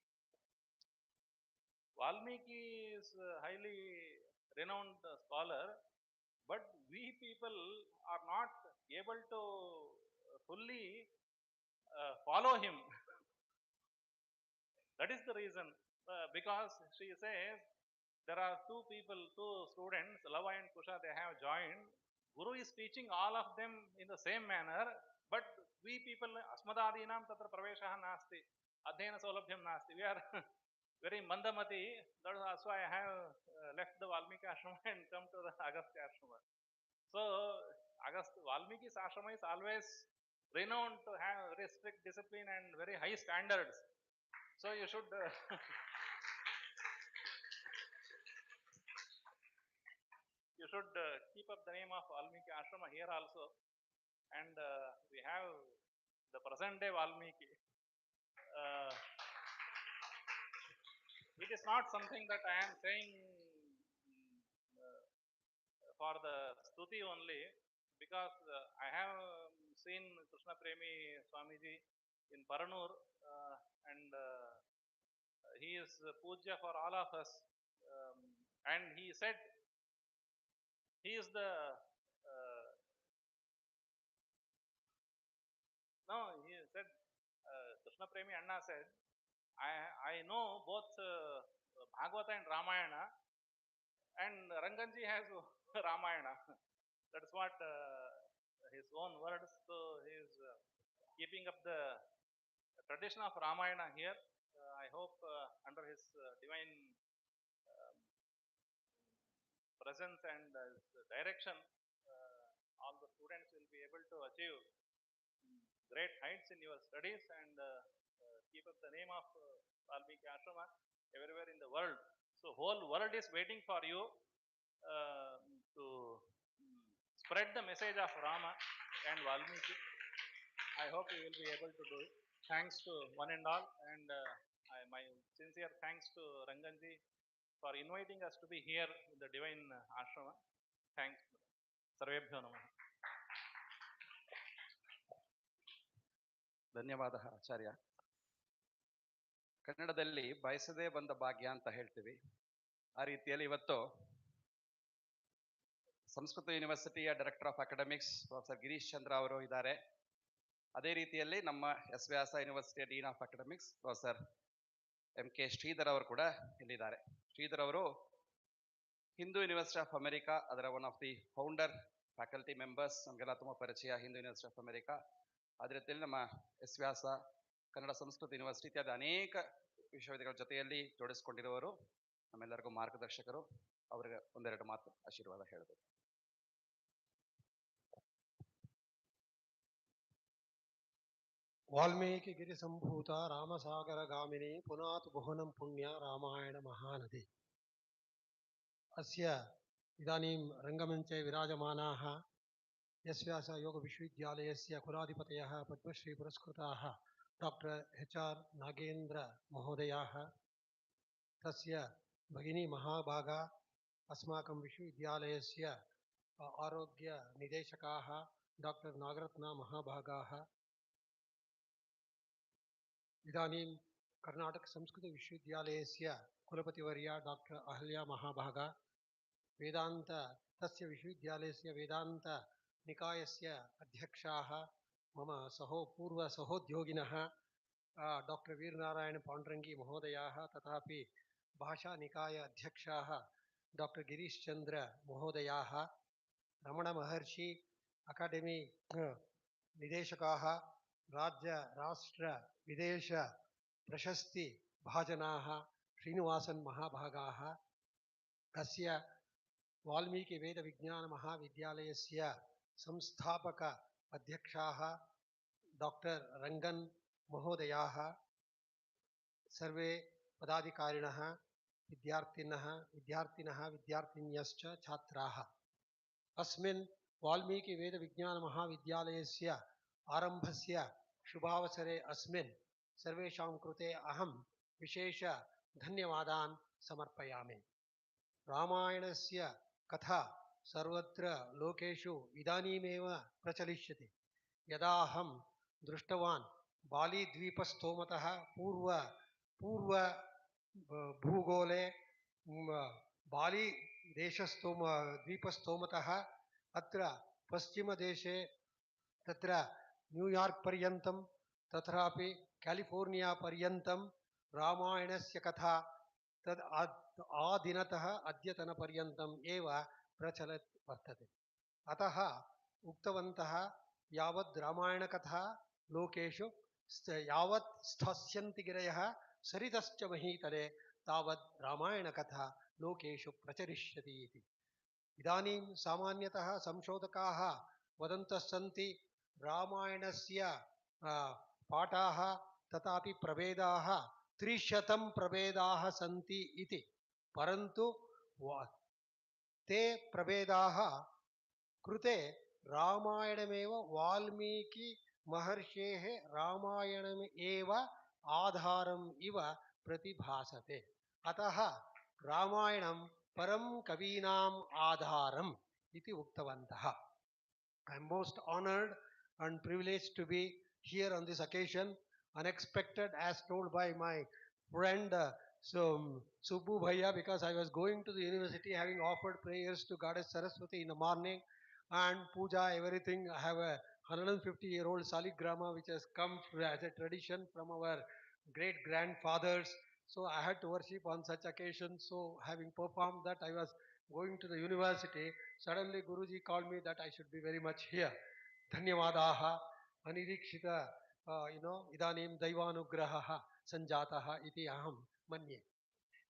Valmiki is a highly renowned scholar, but we people are not able to fully follow him. That is the reason. Because she says there are two people, two students, Lava and Kusha, they have joined. Guru is teaching all of them in the same manner, but we people, Asmadadinam tatra praveshaha nasti, adhyayana saulabhyam nasti. We are very mandamati. That's why I have left the Valmiki ashrama and come to the Agastya ashrama. So, Valmiki's ashrama is always renowned to have very strict discipline and very high standards. So you should you should keep up the name of Valmiki Ashrama here also. And we have the present day Valmiki. It is not something that I am saying for the stuti only, because I have seen Krishna Premi Swamiji in Paranur, and he is puja for all of us. And he said he is the no, he said Krishna Premi Anna said, I know both Bhagavata and Ramayana, and Ranganji has Ramayana. That's what his own words. So he is keeping up the tradition of Ramayana here. I hope under his divine presence and direction, all the students will be able to achieve great heights in your studies and keep up the name of Valmiki Ashrama everywhere in the world. So whole world is waiting for you to spread the message of Rama and Valmiki. I hope you will be able to do it. Thanks to one and all, and my sincere thanks to Ranganji for inviting us to be here in the divine ashrama. Thanks. Sarvebhyo Namah. ಧನ್ಯವಾದ ಆಚಾರ್ಯ. ಕನ್ನಡದಲ್ಲಿ ಬಯಸದೇ ಬಂದ ಭಾಗ್ಯ ಅಂತ ಹೇಳ್ತೀವಿ. ಆ ರೀತಿಯಲ್ಲಿ ಇವತ್ತು ಸಂಸ್ಕೃತ ಯೂನಿವರ್ಸಿಟಿಯ director of academics professor Girish Chandra ಅವರು ಇದ್ದಾರೆ. ಅದೇ ರೀತಿಯಲ್ಲಿ ನಮ್ಮ ಎಸ್ ವ್ಯಾಸ ಯೂನಿವರ್ಸಿಟಿಯ dean of academics professor MK Shridhar ಅವರು ಕೂಡ ಇಲ್ಲಿದ್ದಾರೆ. ಶ್ರೀಧರ್ ಅವರು ಹಿಂದೂ ಯೂನಿವರ್ಸಿಟಿ ಆಫ್ ಅಮೆರಿಕಾ, ಅದರ one of the founder faculty members, ನಮಗೆಲ್ಲ ತುಂಬ ಪರಿಚಯ ಹಿಂದೂ ಯೂನಿವರ್ಸಿಟಿ ಆಫ್ ಅಮೆರಿಕಾ. ಅದೇ ರೀತಿಯಲ್ಲಿ ನಮ್ಮ ಎಸ್ ವ್ಯಾಸ ಕನ್ನಡ ಸಂಸ್ಕೃತ ಯೂನಿವರ್ಸಿಟಿ ಇತ್ಯಾದಿ ಅನೇಕ ವಿಶ್ವವಿದ್ಯಾಲಯಗಳ ಜೊತೆಯಲ್ಲಿ ಜೋಡಿಸಿಕೊಂಡಿರುವವರು, ನಮ್ಮೆಲ್ಲರಿಗೂ ಮಾರ್ಗದರ್ಶಕರು. ಅವರಿಗೆ ಒಂದೆರಡು ಮಾತು ಆಶೀರ್ವಾದ ಹೇಳಬೇಕು. ವಾಲ್ಮೀಕಿ ಗಿರಿ ಸಂಭೂತ ರಾಮಸಾಗರ ಗಾಮಿನಿ ಪುನಾತ್ ಭುವನಂ ಪುಣ್ಯ ರಾಮಾಯಣ ಮಹಾನದಿ. ಅಸ್ಯ ಇದಾನೀಂ ರಂಗಮಂಚೆ ವಿರಾಜಮಾನಾಃ ಎಸ್ ವ್ಯಾಸ ಯೋಗ ವಿಶ್ವವಿದ್ಯಾಲಯಸ್ಯ ಕುಲಾಧಿಪತಯಃ ಪದ್ಮಶ್ರೀ ಪುರಸ್ಕೃತಾಃ ಡಾಕ್ಟರ್ HR ನಾಗೇಂದ್ರ ಮಹೋದಯಾಃ, ತಸ್ಯ ಭಗಿನಿ ಮಹಾಭಾಗಾ अस्माकं विश्वविद्यालयस्य आरोग्य निदेशकाः डॉक्टर नागरत्ना महाभागाः, इदानीं कर्नाटक संस्कृत विश्वविद्यालयस्य कुलपतिवर्या डॉक्टर अहल्या महाभागा, वेदांत तस्य विश्वविद्यालयस्य वेदांत निकायस्य अध्यक्षाः मम पूर्व सहोद्योगिनः डॉक्टर वीरनारायण पाण्डुरङ्गी महोदयाः, तथापि भाषा निकाय अध्यक्षाः डॉक्टर गिरीश चंद्र महोदयाः, रमण महर्षि अकाडेमी निदेशकाः, राज्य राष्ट्र विदेश प्रशस्ति भाजनाः श्रीनिवासन महाभागाः, अस्य वाल्मीकि वेद विज्ञान महाविद्यालयस्य संस्थापक अध्यक्षाः डॉक्टर रंगन महोदयाः, सर्वे पदाधिकारिणः, विद्यार्थिनः विद्यार्थिन्यश्च छात्राः अस्मिन् वाल्मीकि वेदविज्ञानमहाविद्यालयस्य आरम्भस्य शुभावसरे अस्मिन् सर्वेषां कृते अहं विशेषधन्यवादान् समर्पयामि। रामायणस्य कथा सर्वत्र लोकेषु इदानीमेव प्रचलिष्यति। यदा अहं दृष्टवान् बालीद्वीपस्थोमतः पूर्व भूगोले बालीदेशस्थोम द्वीपस्थोमतः अत्र पश्चिमदेशे तत्र न्यूयार्क् पर्यन्तं तत्रापि केलिफोर्निया पर्यन्तं रामायणस्य कथा तद् आदिनतः अद्यतनपर्यन्तम् एव प्रचलत् वर्तते। अतः उक्तवन्तः यावत् रामायणकथा लोकेषु यावत् स्थास्यन्ति गिरयः सरितश्च महीतले तावत् रामायणकथा लोकेषु प्रचलिष्यति इति। इदानीं सामान्यतः संशोधकाः वदन्तः सन्ति रामायणस्य पाठाः तथापि प्रभेदाः 300 प्रभेदाः सन्ति इति। परन्तु ते प्रभेदाः कृते रामायणमेव वाल्मीकि महर्षेः रामायणम् एव आधारम् इव प्रतिभासते। अतः रामायणं परं कवीनाम् आधारम् इति उक्तवन्तः। I am most honored and privileged to be here on this occasion, unexpected as told by my friend Subbu Bhaiya, because I was going to the university having offered prayers to Goddess Saraswati in the morning and puja, everything. I have a 150-year-old saligrama which has come as a tradition from our great grandfathers. So I had to worship on such occasions. So having performed that, I was going to the university. Suddenly Guruji called me that I should be very much here. Dhanyavadaha anirikshita idanim daivanugraha sanjataha iti aham manye.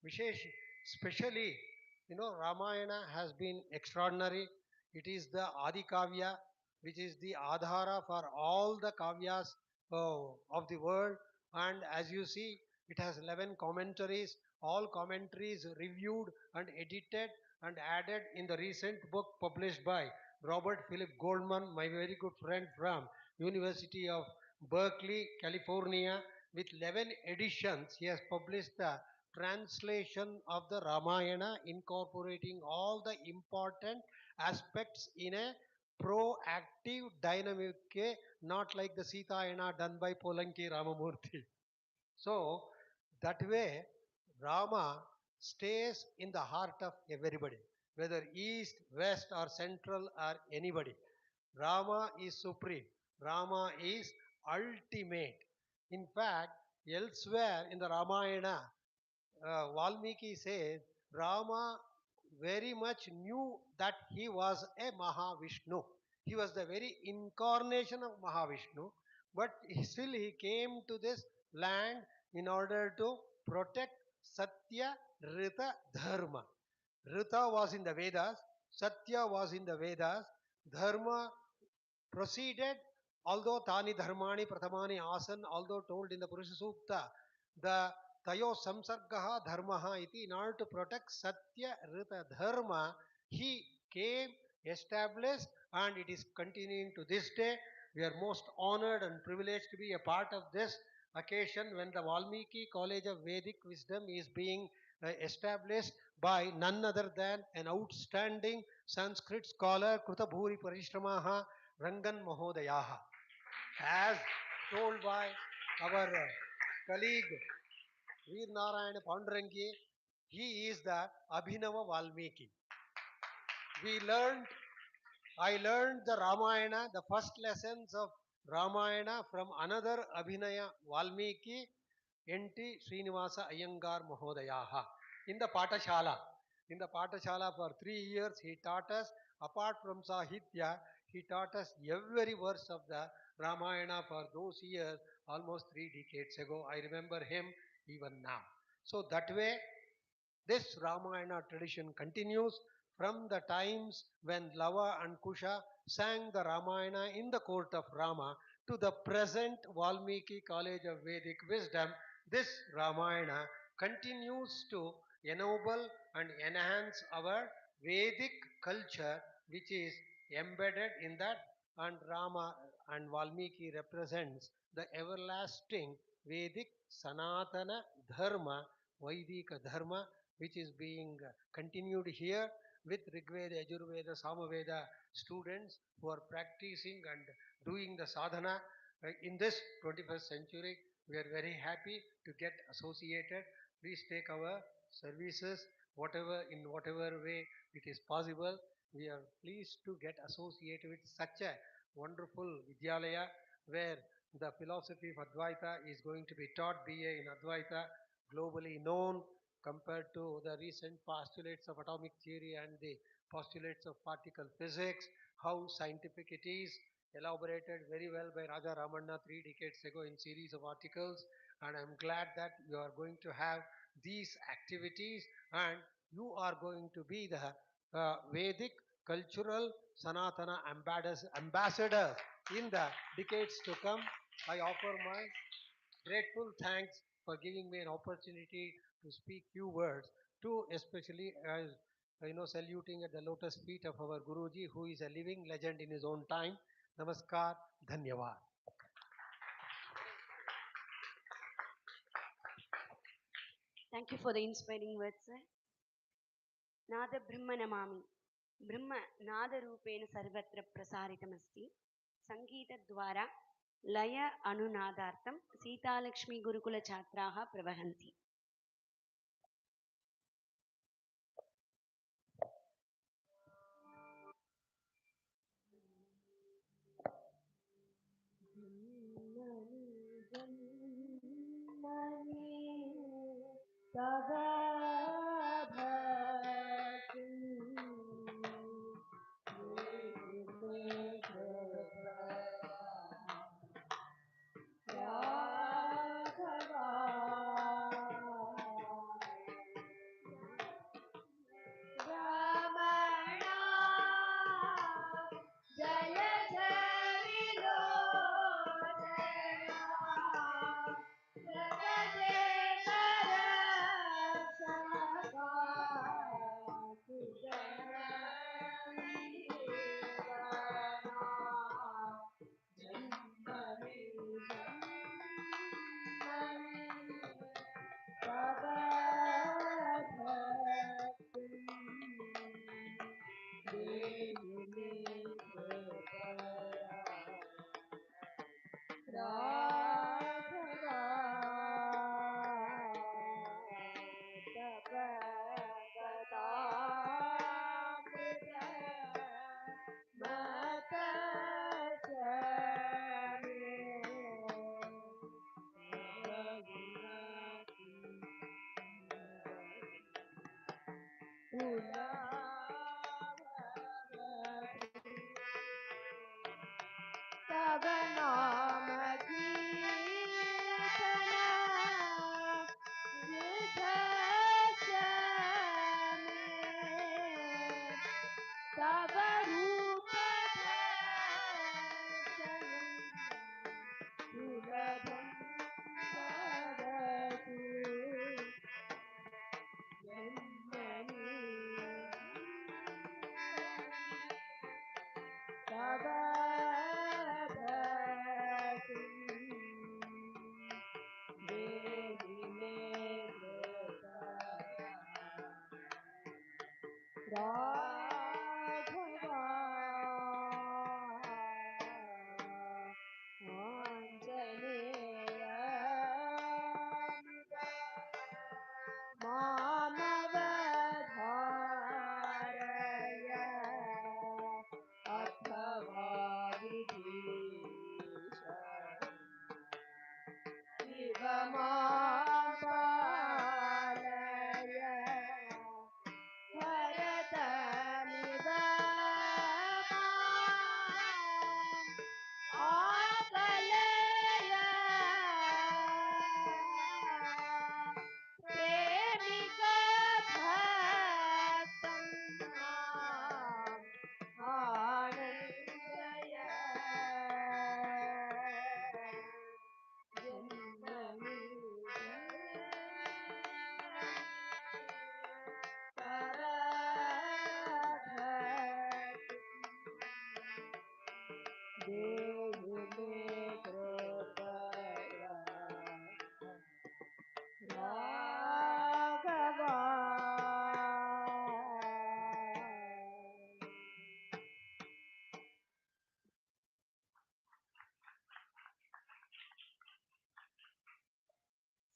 Vishesh, especially, Ramayana has been extraordinary. It is the Adi Kavya, which is the Adhara for all the Kavyas of the world. And as you see, it has 11 commentaries, all commentaries reviewed and edited and added in the recent book published by Robert Philip Goldman, my very good friend from University of Berkeley, California. With 11 editions, he has published the translation of the Ramayana, incorporating all the important aspects in a proactive dynamic way, not like the Sita Ayana done by Polanki Ramamurthy. So that way Rama stays in the heart of everybody, whether east, west or central or anybody. Rama is supreme. Rama is ultimate. In fact, elsewhere in the Ramayana, Valmiki says Rama very much knew that he was a Mahavishnu. He was the very incarnation of Mahavishnu, but still he came to this land in order to protect Satya, Rita, Dharma. Rita was in the Vedas, Satya was in the Vedas, Dharma proceeded, although Tani Dharmani Pratamani Asan, although told in the Purusha Sukta, the Tayo Samsargaha Dharmaha iti, in order to protect Satya Rita Dharma, he came, established, and it is continuing to this day. We are most honored and privileged to be a part of this occasion when the Valmiki College of Vedic Wisdom is being established by none other than an outstanding Sanskrit scholar, Krutabhuri Parishramaha Rangan Mahodayaha. As told by our colleague Veer Narayana Pandurangi, he is the Abhinava Valmiki. I learned the Ramayana, the first lessons of Ramayana from another Abhinaya Valmiki, N.T. Srinivasa Iyengar Mahodayaha, in the Patashala. In the Patashala for 3 years he taught us, apart from Sahitya, he taught us every verse of the Ramayana for those years, almost 3 decades ago. I remember him even now. So that way, this Ramayana tradition continues from the times when Lava and Kusha sang the Ramayana in the court of Rama to the present Valmiki College of Vedic Wisdom. This Ramayana continues to ennoble and enhance our Vedic culture, which is embedded in that, and Rama and Valmiki represents the everlasting Vedic Sanatana Dharma, Vaidika Dharma, which is being continued here with Rigveda, Yajurveda, Samaveda students who are practicing and doing the sadhana in this 21st century. We are very happy to get associated. Please take our services, whatever in whatever way it is possible. We are pleased to get associated with such a wonderful Vidyalaya where the philosophy of Advaita is going to be taught, BA in Advaita, globally known compared to the recent postulates of atomic theory and the postulates of particle physics, how scientific it is, elaborated very well by Raja Ramanna 3 decades ago in series of articles. And I'm glad that you are going to have these activities and you are going to be the Vedic cultural Sanatana ambassador in the decades to come. I offer my grateful thanks for giving me an opportunity to speak few words, to especially as saluting at the lotus feet of our Guruji, who is a living legend in his own time. Namaskar, Dhanyavad. Thank you for the inspiring words, sir. Nada Brahma Namami. Brahma नादरूपेण सर्वत्र प्रसारितमस्ति सङ्गीतद्वारा लय अनुनादार्थं सीतालक्ष्मी गुरुकुलछात्राः प्रवहन्ति.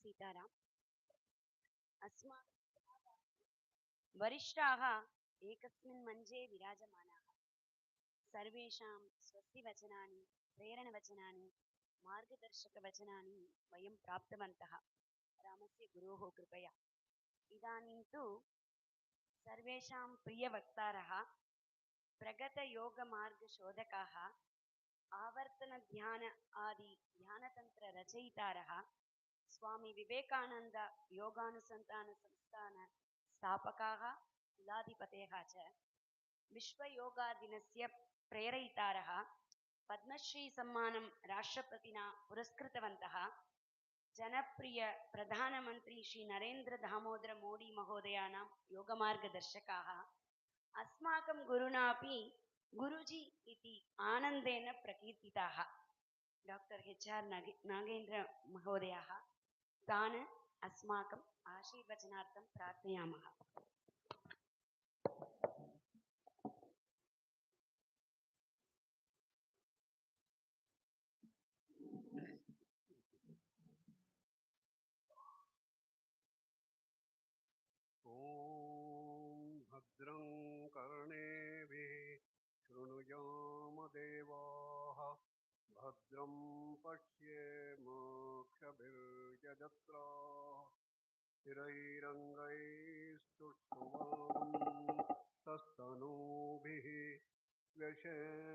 सीताराम अस्माकं वरिष्ठाः एकस्मिन् मञ्चे विराजमानाः सर्वेषां स्वस्ति वचनानि प्रेरणवचनानि मार्गदर्शकवचनानि वयं प्राप्तवन्तः रामस्य गुरोः कृपया इदानीं तु सर्वेषां प्रियवक्तारः प्रगतयोगमार्गशोधकाः आवर्तनध्यान आदि ध्यानतन्त्ररचयितारः स्वामी विवेकानन्द योगानुसन्धानसंस्थान स्थापकाः कुलाधिपतयः च विश्वयोगादिनस्य प्रेरयितारः पद्मश्रीसम्मानं राष्ट्रपतिना पुरस्कृतवन्तः जनप्रिय प्रधानमन्त्री श्री नरेन्द्र दामोदर मोदी महोदयानां योगमार्गदर्शकाः अस्माकं गुरुणापि गुरुजी इति आनन्देन प्रकीर्तिताः डॉक्टर HR नागेन्द्र महोदयाः तान् अस्माकम् आशीर्वचनार्थं प्रार्थयामः ॐ भद्रं कर्णेभिः शृणुयामदेवाः भद्रं पश्येमक्षभिर्यजत्राः स्थिरैरङ्गैस्तुष्टुवां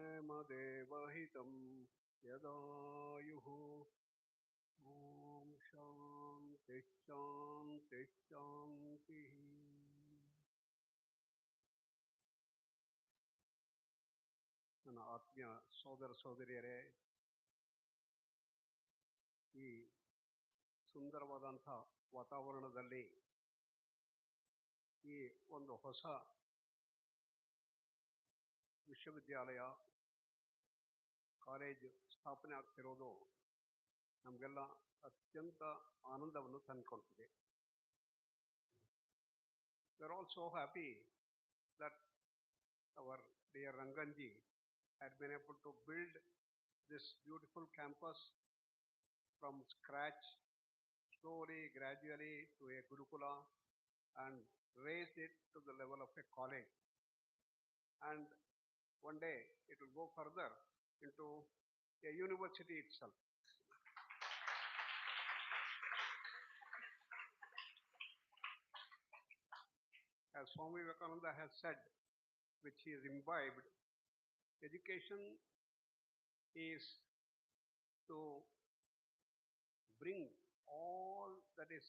व्यशेमदेवहितं यदायुः ॐ शान्तिः शान्तिः शान्तिः ನನ್ನ ಆತ್ಮೀಯ ಸೋದರ ಸೋದರಿಯರೇ ಈ ಸುಂದರವಾದಂಥ ವಾತಾವರಣದಲ್ಲಿ ಈ ಒಂದು ಹೊಸ ವಿಶ್ವವಿದ್ಯಾಲಯ ಕಾಲೇಜು ಸ್ಥಾಪನೆ ಆಗ್ತಿರೋದು ನಮಗೆಲ್ಲ ಅತ್ಯಂತ ಆನಂದವನ್ನು ತಂದುಕೊಳ್ತಿದೆ. We are all so happy that our dear Ranganji had been able to build this beautiful campus from scratch, slowly, gradually to a Gurukula and raised it to the level of a college. And one day it will go further into a university itself. As Swami Vivekananda has said, which he is imbibed, education is to bring all that is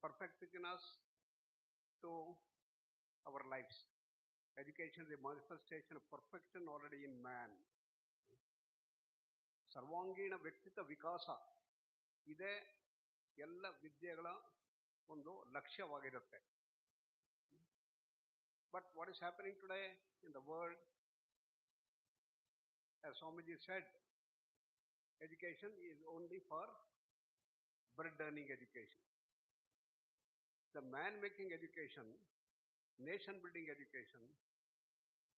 perfecting in us to our lives. Education is a manifestation of perfection already in man. ಸರ್ವಾಂಗೀಣ ವ್ಯಕ್ತಿತ್ವ ವಿಕಾಸ ಇದೇ ಎಲ್ಲ ವಿದ್ಯೆಗಳ ಒಂದು ಲಕ್ಷ್ಯವಾಗಿರುತ್ತೆ. But what is happening today in the world, as Swamiji said, education is only for bread earning education. The man making education, nation building education,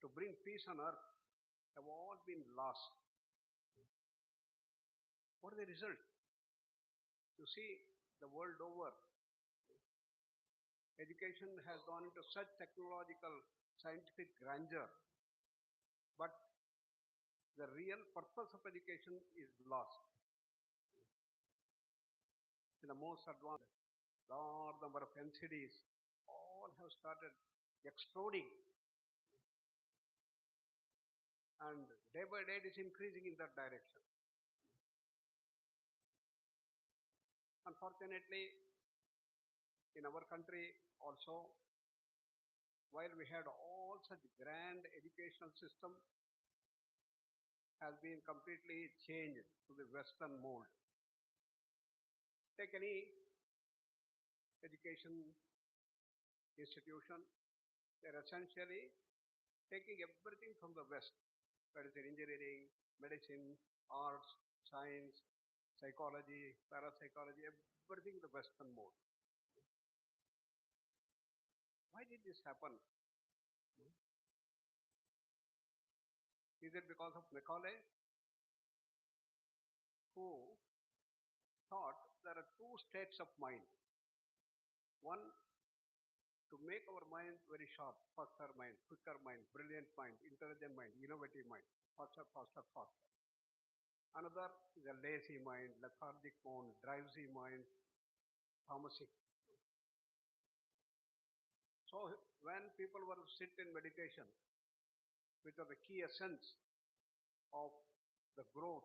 to bring peace on earth have all been lost. What is the result? You see, the world over, education has gone into such technological, scientific grandeur, but the real purpose of education is lost. In the most advanced, large number of NCDs all have started exploding, and day by day it is increasing in that direction. Unfortunately, in our country also, while we had all such grand educational system, has been completely changed to the Western mold. Take any education institution, they are essentially taking everything from the West, that is engineering, medicine, arts, science, psychology, parapsychology, everything the Western mode. Why did this happen? Is it because of Macaulay, who thought there are two states of mind? One, to make our mind very sharp, faster mind, quicker mind, brilliant mind, intelligent mind, innovative mind, faster, faster, faster. Another is a lazy mind, lethargic mind, drowsy mind, tamasic. So when people were sit in meditation, which are the key essence of the growth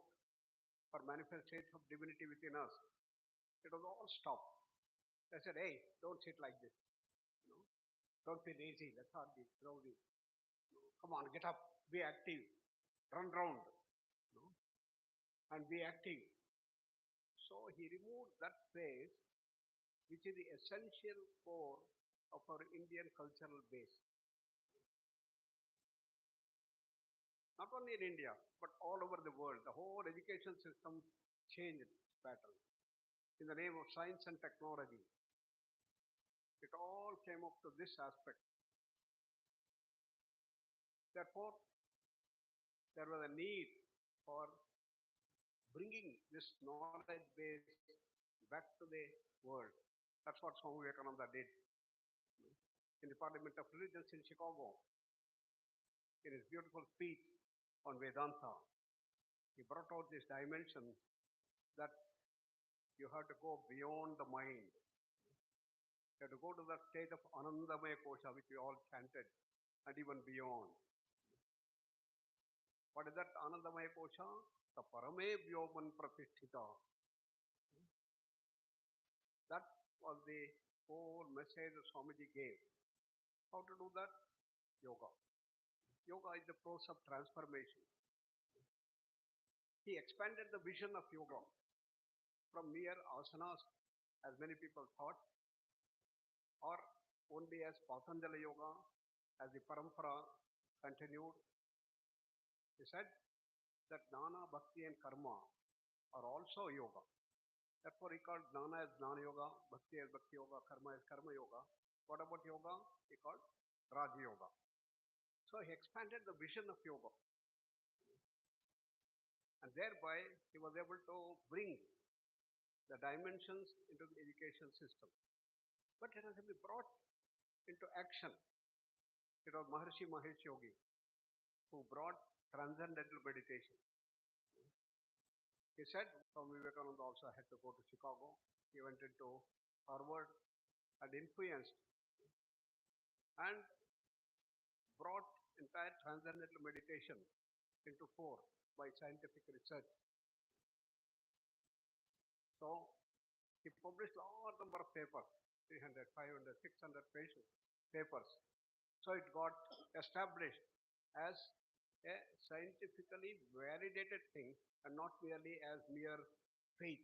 or manifestation of divinity within us, it was all stopped. They said, hey, don't sit like this. You know, don't be lazy, lethargic, drowsy. Come on, get up, be active, run round, and be active. So he removed that phase, which is the essential core of our Indian cultural base. Not only in India, but all over the world. The whole education system changed its pattern. In the name of science and technology, it all came up to this aspect. Therefore, there was a need for bringing this knowledge base back to the world. That's what Swami Vivekananda did. In the Parliament of Religions in Chicago, in his beautiful speech on Vedanta, he brought out this dimension that you have to go beyond the mind. You have to go to that state of Anandamaya Kosha, which we all chanted, and even beyond. What is that Anandamaya Kosha? The Parame Vyoman Pratisthita. That was the whole message that Swamiji gave. How to do that? Yoga. Yoga is the process of transformation. He expanded the vision of yoga from mere asanas, as many people thought, or only as Patanjali yoga, as the parampara continued. He said that Jnana, Bhakti and Karma are also yoga. Therefore, he called Jnana as Jnana Yoga, Bhakti as Bhakti Yoga, Karma as Karma Yoga. What about yoga? He called Raja Yoga. So he expanded the vision of yoga. And thereby, he was able to bring the dimensions into the education system. But it has to be brought into action. It was Maharishi Mahesh Yogi who brought transcendental meditation. He said Swami Vivekananda also had to go to Chicago. He went into Harvard and influenced and brought entire transcendental meditation into fore by scientific research. So he published a large number of papers, 300, 500, 600 papers. So it got established as a scientifically validated thing and not merely as mere faith.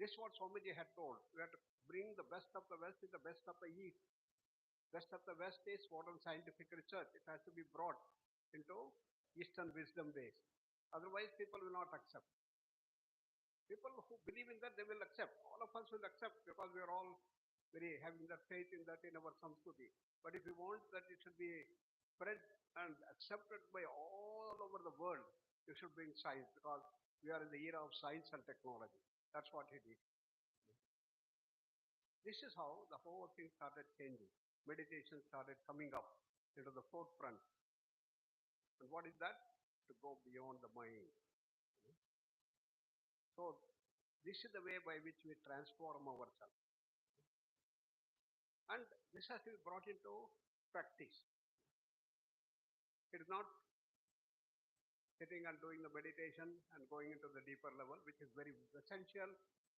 This is what Swamiji had told. We have to bring the best of the West with the best of the East. Best of the West is modern scientific research. It has to be brought into Eastern wisdom base. Otherwise, people will not accept. People who believe in that, they will accept. All of us will accept because we are all very having that faith in that in our Samskruti. But if you want that it should be spread and accepted by all over the world, you should bring science because we are in the era of science and technology. That's what he did. This is how the whole thing started changing. Meditation started coming up into the forefront. And what is that? To go beyond the mind. So this is the way by which we transform ourselves. And this has to be brought into practice. It is not sitting and doing the meditation and going into the deeper level, which is very essential,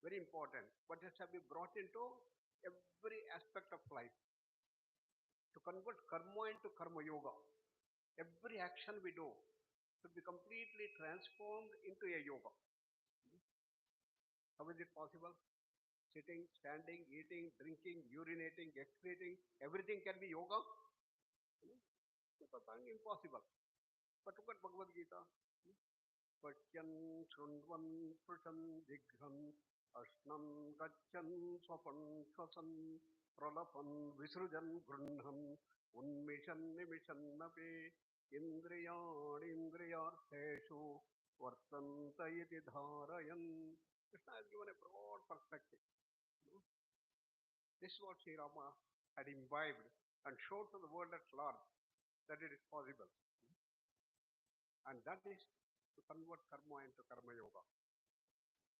very important. But it has to be brought into every aspect of life. To convert karma into karma yoga. Every action we do should be completely transformed into a yoga. How is it possible? Sitting, standing, eating, drinking, urinating, excreting, everything can be yoga? People find impossible. But look at Bhagavad Gita. Patyan Shunvan Prushan Digham Ashnam Gachan Swapan Swasan Pralapan Visrujan Grunham Unmishan Nimishan Napi Indriyad Indriyartheshu Vartanta Iti Dharayan. Krishna has given a broad perspective. This is what Sri Rama had imbibed and showed to the world at large that it is possible. And that is to convert karma into karma yoga.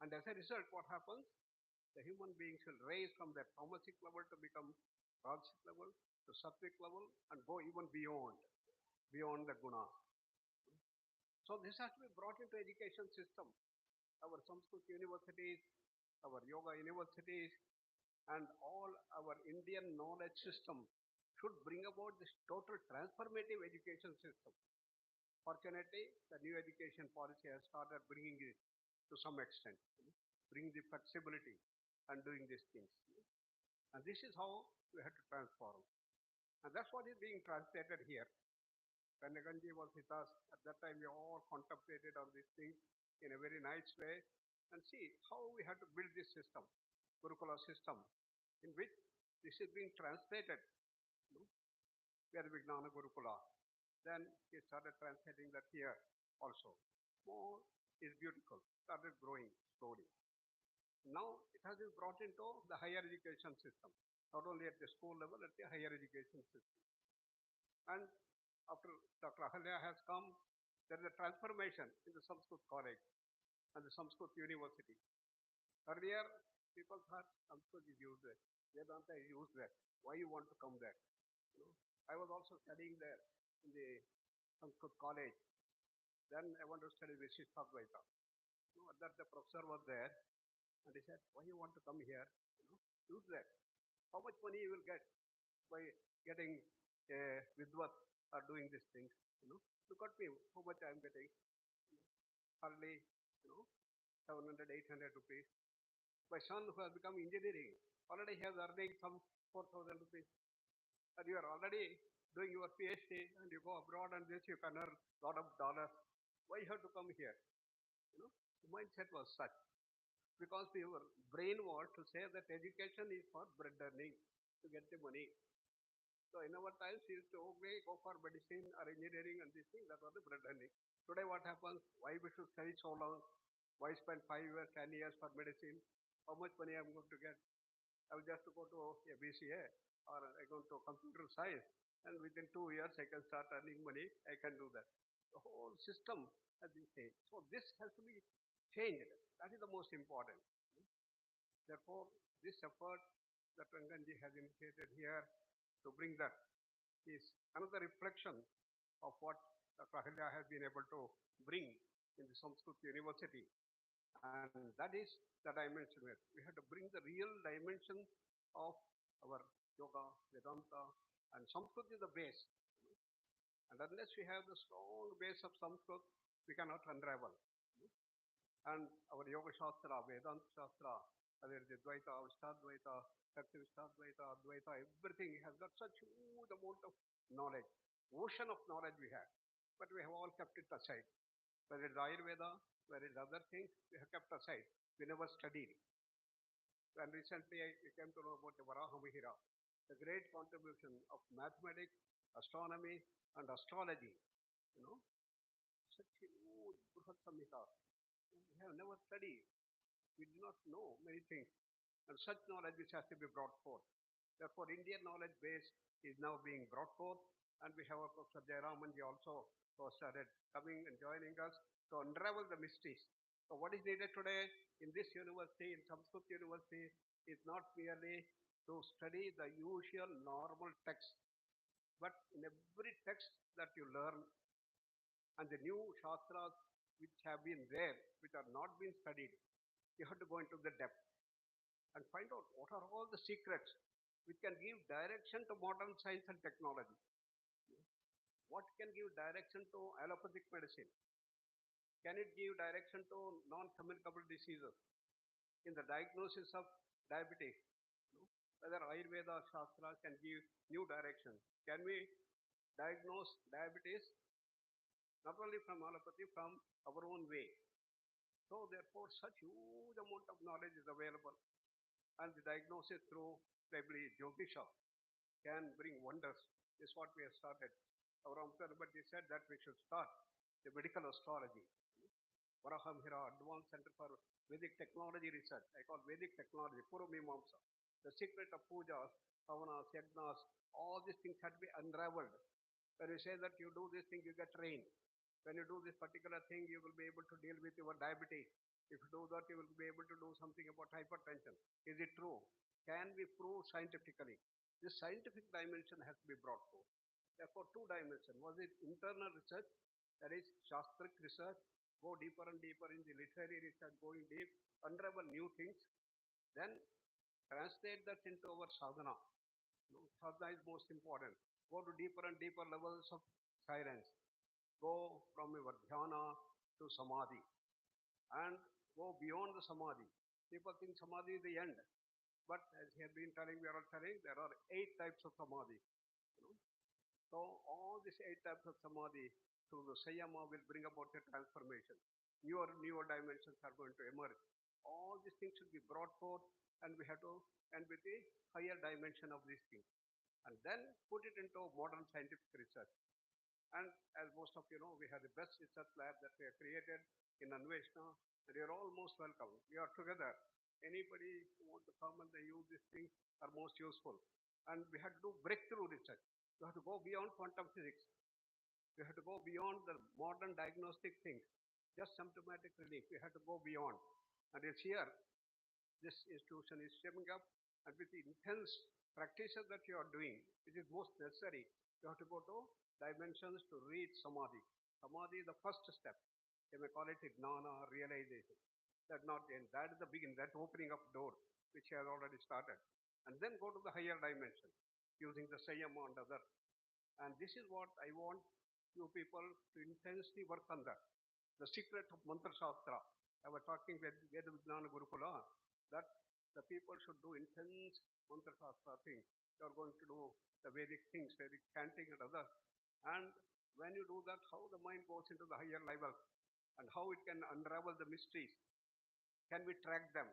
And as a result, what happens? The human beings will raise from their tamasic level to become rajasic level, to sattvic level, and go even beyond the guna. So this has to be brought into education system. Our Sanskrit universities, our yoga universities, and all our Indian knowledge system should bring about this total transformative education system. Fortunately, the new education policy has started bringing it to some extent, bring the flexibility and doing these things. And this is how we have to transform. And that's what is being translated here. When Naganji was with us, at that time we all contemplated on these things in a very nice way and see how we have to build this system, Gurukula system, in which this is being translated. Vijnana Gurukula. Then he started translating that here also. More is beautiful, started growing slowly. Now it has been brought into the higher education system, not only at the school level, at the higher education system. And after Dr. Ahalya has come, there is a transformation in the Sanskrit college and the Sanskrit university. Earlier, people thought Sanskrit is used there, Vedanta is used there. Why you want to come there? I was also studying there in the Sanskrit college. Then I wanted to study Vishishtadvaita. That the professor was there, and he said, "Why you want to come here? Use that. How much money you will get by getting a vidvat or doing these things? Look at me, how much I am getting. Hardly, 700, 800 rupees. My son who has become engineering, already has earning some 4,000 rupees. And you are already doing your PhD and you go abroad and this you can earn a lot of dollars. Why you have to come here? The mindset was such. Because we were brainwashed to say that education is for bread earning, to get the money. So in our times, we used to go for medicine or engineering and this thing, that was the bread earning. Today what happens? Why we should study so long? Why spend 5 years, 10 years for medicine? How much money I'm going to get? I will just go to a BCA or I go to computer science and within 2 years I can start earning money, I can do that. The whole system has been changed. So this has to be changed. That is the most important. Therefore, this effort that Ranganji has initiated here to bring that is another reflection of what Dr. Ahalya has been able to bring in the Sanskrit University. And that is the dimension where we have to bring the real dimension of our yoga, Vedanta, and Sanskrit is the base. And unless we have the strong base of Sanskrit, we cannot unravel. And our Yoga Shastra, Vedanta Shastra, whether it is Dvaita, Avastadvaita, Shakti Vistadvaita, Advaita, everything has got such huge amount of knowledge, ocean of knowledge we have. But we have all kept it aside. Whether it is Ayurveda, whether it is other things, we have kept aside. We never studied. And recently we came to know about the Varahamihira, the great contribution of mathematics, astronomy, and astrology. Such huge Bruhat Samhita. We have never studied. We do not know many things. And such knowledge which has to be brought forth. Therefore, Indian knowledge base is now being brought forth. And we have our Professor Jayaramanji also who started coming and joining us to unravel the mysteries. So what is needed today in this university, in Sanskrit University, is not merely to study the usual normal text, but in every text that you learn and the new Shastras which have been there, which are not being studied, you have to go into the depth and find out what are all the secrets which can give direction to modern science and technology. What can give direction to allopathic medicine? Can it give direction to non-communicable diseases? In the diagnosis of diabetes, whether Ayurveda Shastra can give new direction. Can we diagnose diabetes not only from allopathy, from our own way. So therefore, such huge amount of knowledge is available, and the diagnosis through probably Jyotisha can bring wonders. This is what we have started. Our Amsarabhati said that we should start the medical astrology. Varahamhira, Advanced Center for Vedic Technology Research. I call Vedic technology, Purvamimamsa. The secret of pujas, havanas, yagnas, all these things had to be unraveled. When you say that you do this thing, you get rain. When you do this particular thing, you will be able to deal with your diabetes. If you do that, you will be able to do something about hypertension. Is it true? Can we prove scientifically? This scientific dimension has to be brought forth. Therefore, two dimensions. Was it internal research, that is Shastric research, go deeper and deeper in the literary research, going deep, unravel new things, then translate that into our sadhana. Sadhana is most important. Go to deeper and deeper levels of silence. Go from your dhyana to samadhi and go beyond the samadhi. People think samadhi is the end. But as we have been telling, we are all telling, there are 8 types of samadhi. So all these 8 types of samadhi through the Sayama will bring about a transformation. Newer dimensions are going to emerge. All these things should be brought forth, and we have to end with the higher dimension of these things. And then put it into modern scientific research. And as most of you know, we have the best research lab that we have created in Anveshna, and you are all most welcome. We are together. Anybody who want to come and they use these things are most useful. And we have to do breakthrough research. We have to go beyond quantum physics. We have to go beyond the modern diagnostic things. Just symptomatic relief. We have to go beyond. And it's here, this institution is shaping up, and with the intense practices that you are doing, it is most necessary. You have to go to dimensions to reach samadhi. Samadhi is the first step. You may call it jnana, realization. That's not the end. That is the beginning, that opening of door, which has already started. And then go to the higher dimension, using the Sayama and other. And this is what I want you people to intensely work on that. The secret of Mantra Shastra. I was talking with Veda Vijnana Gurukula that the people should do intense Mantra Shastra things. You are going to do the Vedic things, Vedic chanting and others. And when you do that, how the mind goes into the higher levels and how it can unravel the mysteries. Can we track them?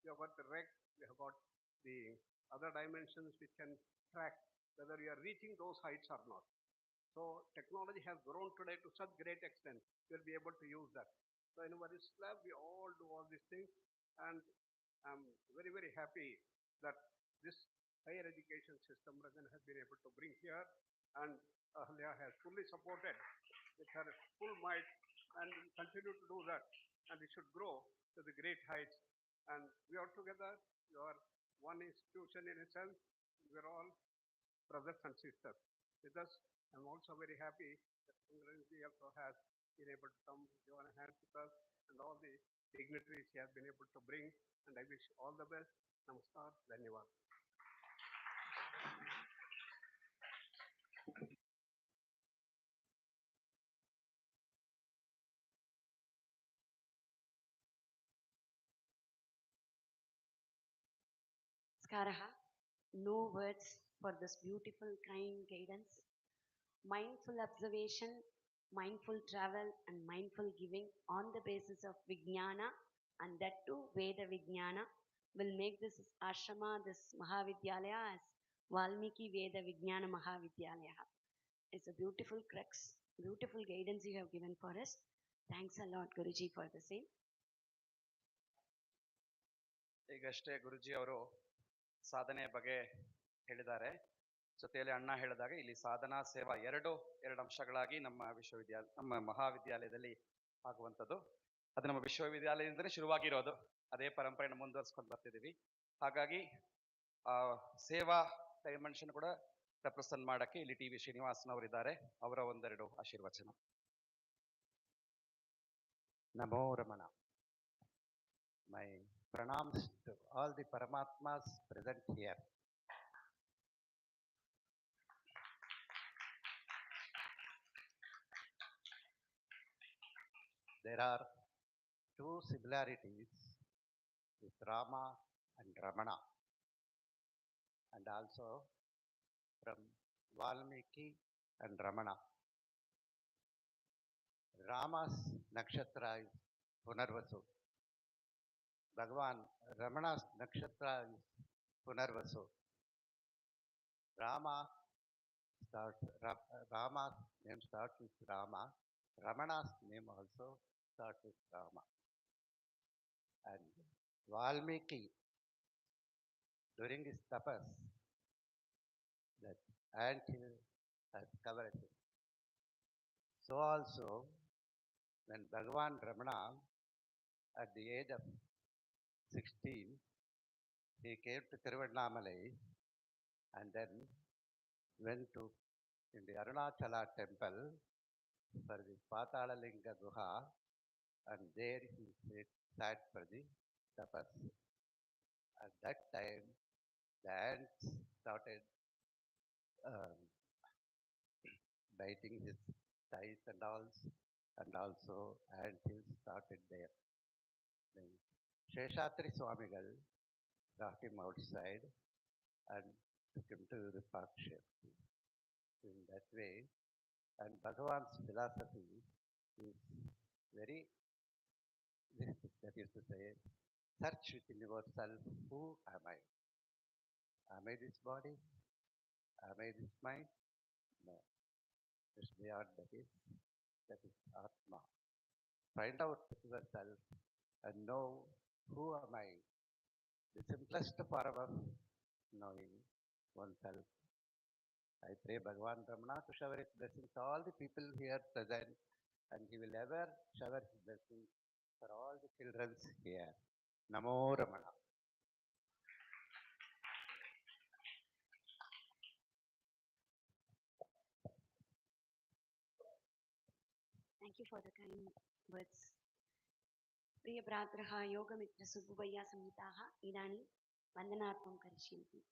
We have got the rec, we have got the other dimensions which can track whether we are reaching those heights or not. So technology has grown today to such great extent, we'll be able to use that. So in our lab, we all do all these things, and I'm very, very happy that this higher education system Rajan has been able to bring here, and Ahalya has fully supported with her full might, and will continue to do that, and it should grow to the great heights. And we are together, you are one institution in itself, we are all brothers and sisters. With us, I'm also very happy that Sundaraji also has been able to come, join hands with us, and all the dignitaries he has been able to bring, and I wish all the best. Namaskar, Dhanyavad. Skaraha, no words for this beautiful, kind guidance. Mindful observation, mindful travel, and mindful giving on the basis of Vijnana, and that too Veda Vijnana, will make this ashrama, this Mahavidyalaya, as Valmiki Veda Vijnana Mahavidyalaya. It's a beautiful crux, beautiful guidance you have given for us. Thanks a lot, Guruji, for the same. ಈಗಷ್ಟೇ ಗುರುಜಿ ಅವರು ಸಾಧನೆಯ ಬಗ್ಗೆ ಹೇಳಿದ್ದಾರೆ. ಜೊತೆಯಲ್ಲಿ ಅಣ್ಣ ಹೇಳಿದಾಗ ಇಲ್ಲಿ ಸಾಧನಾ ಸೇವಾ ಎರಡು ಅಂಶಗಳಾಗಿ ನಮ್ಮ ನಮ್ಮ ಮಹಾವಿದ್ಯಾಲಯದಲ್ಲಿ ಆಗುವಂಥದ್ದು. ಅದು ನಮ್ಮ ವಿಶ್ವವಿದ್ಯಾಲಯದಿಂದಲೇ ಶುರುವಾಗಿರೋದು. ಅದೇ ಪರಂಪರೆಯನ್ನು ಮುಂದುವರಿಸ್ಕೊಂಡು ಬರ್ತಿದ್ದೀವಿ. ಹಾಗಾಗಿ ಸೇವಾ ಡೈಮೆನ್ಷನ್ ಕೂಡ ರೆಪ್ರೆಸೆಂಟ್ ಮಾಡಕ್ಕೆ ಇಲ್ಲಿ ಟಿ ವಿ ಶ್ರೀನಿವಾಸನವರಿದ್ದಾರೆ. ಅವರ ಒಂದೆರಡು ಆಶೀರ್ವಚನ. ನಮೋ Ramana. My pranams to all the Paramatmas present here. There are two similarities with Rama and Ramana, and also from Valmiki and Ramana. Rama's nakshatra is Punarvasu. Bhagavan Ramana's nakshatra is Punarvasu. Rama Rama's name starts with Rama. Ramana's name also starts with Rama. And Valmiki, during his tapas, that anthill has covered him. So also, when Bhagavan Ramana, at the age of 16, he came to Tiruvannamalai and then went to in the Arunachala temple for the Patalalinga Guha, and there he sat for the tapas. At that time, the ants started biting his thighs and also anthills started there. Then Sheshatri Swamigal brought him outside and took him to Vipaksha. In that way, and Bhagavan's philosophy is very, that is to say, search within yourself, who am I? Am I this body? Am I this mind? No. It's beyond that is Atma. Find out yourself and know who am I. The simplest form of knowing oneself. I pray Bhagavan Ramana to shower his blessings to all the people here present, and he will ever shower his blessings for all the children here. Namo Ramana. Thank you for the kind words. प्रिय भ्रातरः योगमित्रसुब्बुभय्या संहिताः इदानीं वन्दनार्थं करिष्यन्ति.